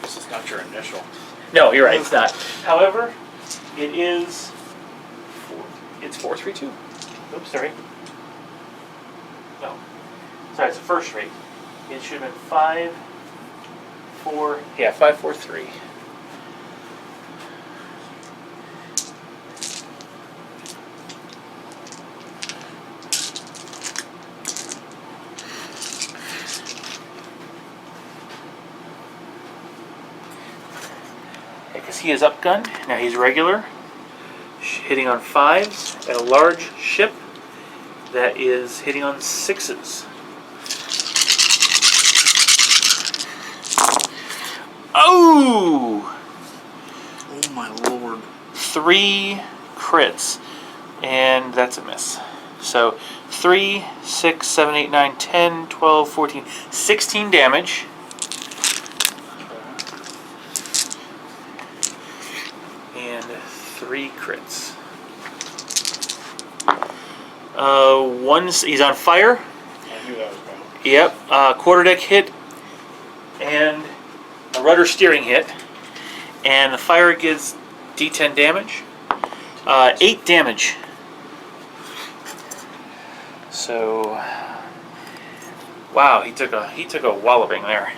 This is not your initial. No, you're right. It's not. However, it is. It's 432. Oops, sorry. No, sorry. It's the first rate. It should have been 5, 4. Yeah, 5, 4, 3. Because he is upgunned. Now he's regular, hitting on 5s at a large ship that is hitting on 6s. Oh! Oh, my Lord. 3 crits, and that's a miss. So 3, 6, 7, 8, 9, 10, 12, 14, 16 damage. And 3 crits. He's on fire. I knew that was coming. Yep. Quarterdeck hit and a rudder steering hit. And the fire gives D10 damage. 8 damage. So, wow, he took a walloping there.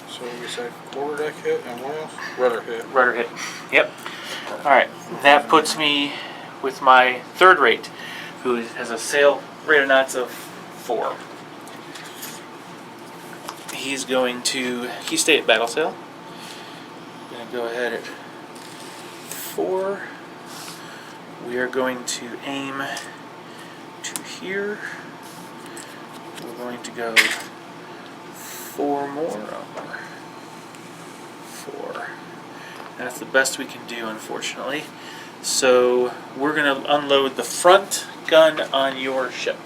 So we said quarterdeck hit and what else? Rudder hit. Rudder hit. Yep. All right. That puts me with my third rate, who has a sail rate of knots of 4. He's going to stay at battle sail. I'm going to go ahead at 4. We are going to aim to here. We're going to go 4 more. 4. That's the best we can do, unfortunately. So we're going to unload the front gun on your ship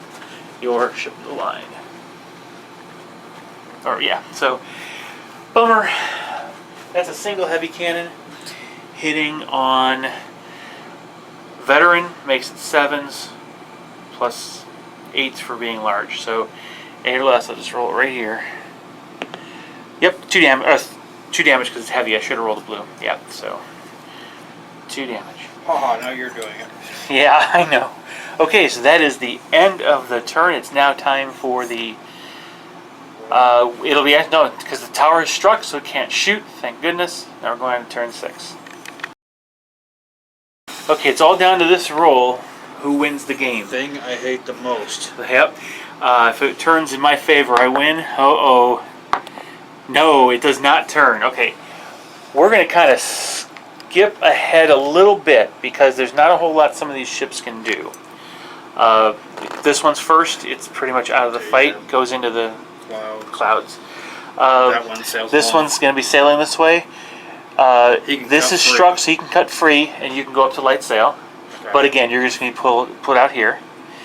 of the line. Or yeah, so bummer. That's a single heavy cannon hitting on veteran, makes it 7s plus 8s for being large. So 8 or less. I'll just roll it right here. Yep, 2 damage. 2 damage because it's heavy. I should have rolled a blue. Yeah, so 2 damage. Haha, now you're doing it. Yeah, I know. Okay, so that is the end of the turn. It's now time for the. It'll be no, because the tower is struck, so it can't shoot. Thank goodness. Now we're going on to turn 6. Okay, it's all down to this roll. Who wins the game? Thing I hate the most. Yep. If it turns in my favor, I win. Uh-oh. No, it does not turn. Okay. We're going to kind of skip ahead a little bit because there's not a whole lot some of these ships can do. This one's first. It's pretty much out of the fight. Goes into the clouds. That one sails This along. one's going to be sailing this way. This is struck, so he can cut free, and you can go up to light sail. Okay. But again, you're just going to be put out here.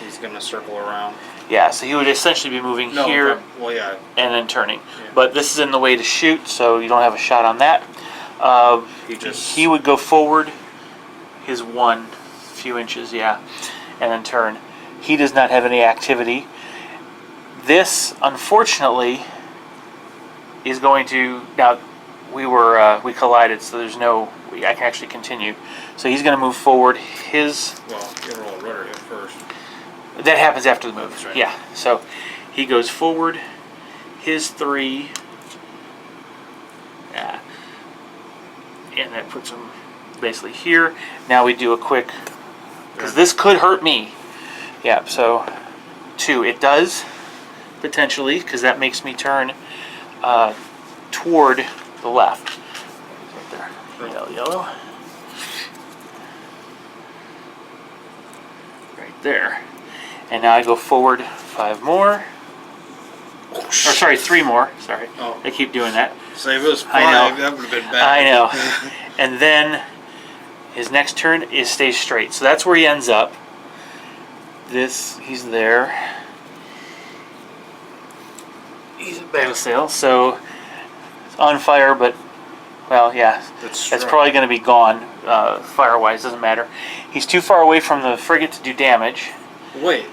He's going to circle around. Yeah, so he would essentially be moving here Well, yeah. and then turning. Yeah. But this is in the way to shoot, so you don't have a shot on that. He would go forward his few inches, yeah, and then turn. He does not have any activity. This, unfortunately, is going to now. We collided, so there's no. I can actually continue. So he's going to move forward. Well, you roll a rudder hit first. That happens after the move. That's right. Yeah. So he goes forward. His 3. Yeah. And that puts him basically here. Now we do a quick, because this could hurt me. Yeah. So 2. It does potentially, because that makes me turn toward the left. Right there. Yellow. Right there. And now I go forward 5 more. Or sorry, 3 more. Sorry, Oh. they keep doing that. So if it was 5, I know. that would have been bad. I know. And then his next turn is stays straight. So that's where he ends up. He's there. He's at battle sail, so it's on fire, but well, yeah, that's probably going to be gone fire-wise. Doesn't matter. He's too far away from the frigate to do damage. Wait.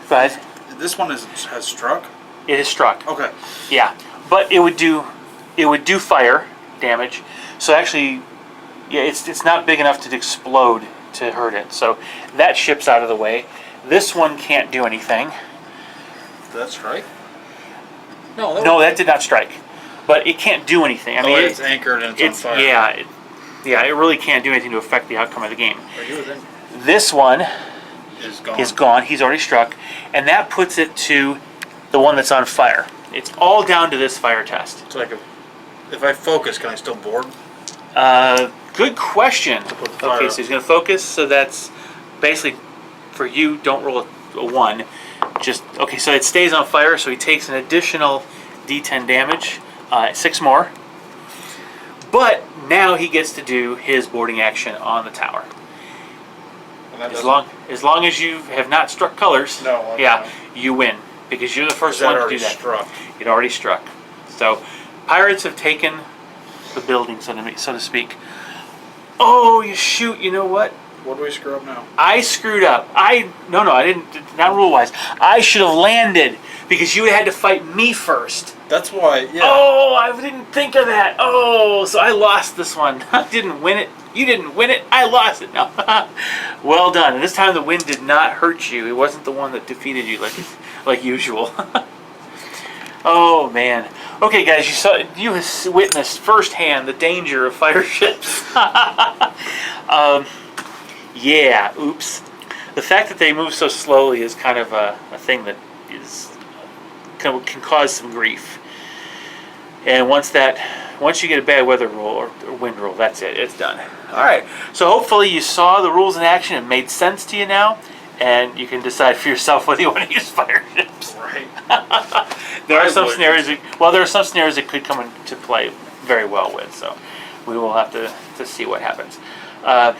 But This one has struck? it is struck. Okay. Yeah, but it would do fire damage. So actually, yeah, it's not big enough to explode to hurt it. So that ship's out of the way. This one can't do anything. Did that strike? No, that did not strike. But it can't do anything. I mean, it's anchored and it's on fire. Yeah, it really can't do anything to affect the outcome of the game. Are you within? This one Is gone. He's already struck, and that puts it to the one that's on fire. It's all down to this fire test. It's like if I focus, can I still board? Good question. Put the fire Okay, up. so he's going to focus. So that's basically for you. Don't roll a 1. Okay. So it stays on fire. So he takes an additional D10 damage, 6 more. But now he gets to do his boarding action on the tower. And that As long as you have not struck colors, No, okay. yeah, you win because you're the first that one to already do that. struck. It already struck. So pirates have taken the building, so to speak. Oh, you shoot! You know what? What do we screw up now? I screwed up. No, I didn't. Not rule wise. I should have landed because you had to fight me first. That's why. Yeah. Oh, I didn't think of that. Oh, so I lost this one. I didn't win it. You didn't win it. I lost it. No. Well done. And this time the wind did not hurt you. It wasn't the one that defeated you like usual. Oh man. Okay, guys, you witnessed firsthand the danger of fire ships. Yeah. Oops. The fact that they move so slowly is kind of a thing that can cause some grief. And once you get a bad weather rule or wind rule, that's it. It's done. All right. So hopefully you saw the rules in action. It made sense to you now, and you can decide for yourself whether you want to use fire ships. Right. There are some would. scenarios. There are some scenarios that could come into play very well with. So we will have to see what happens. All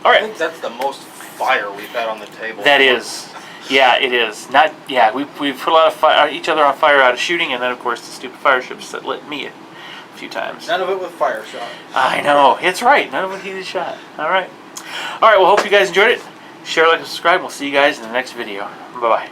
I right. think that's the most fire we've had on the table. That is. Yeah, it is. We put a lot of each other on fire out of shooting, and then of course the stupid fire ships that lit me a few times. None of it with fire shot. I know. It's right. None of it heated shot. All right. All right. Well, hope you guys enjoyed it. Share, like, and subscribe. We'll see you guys in the next video. Bye-bye.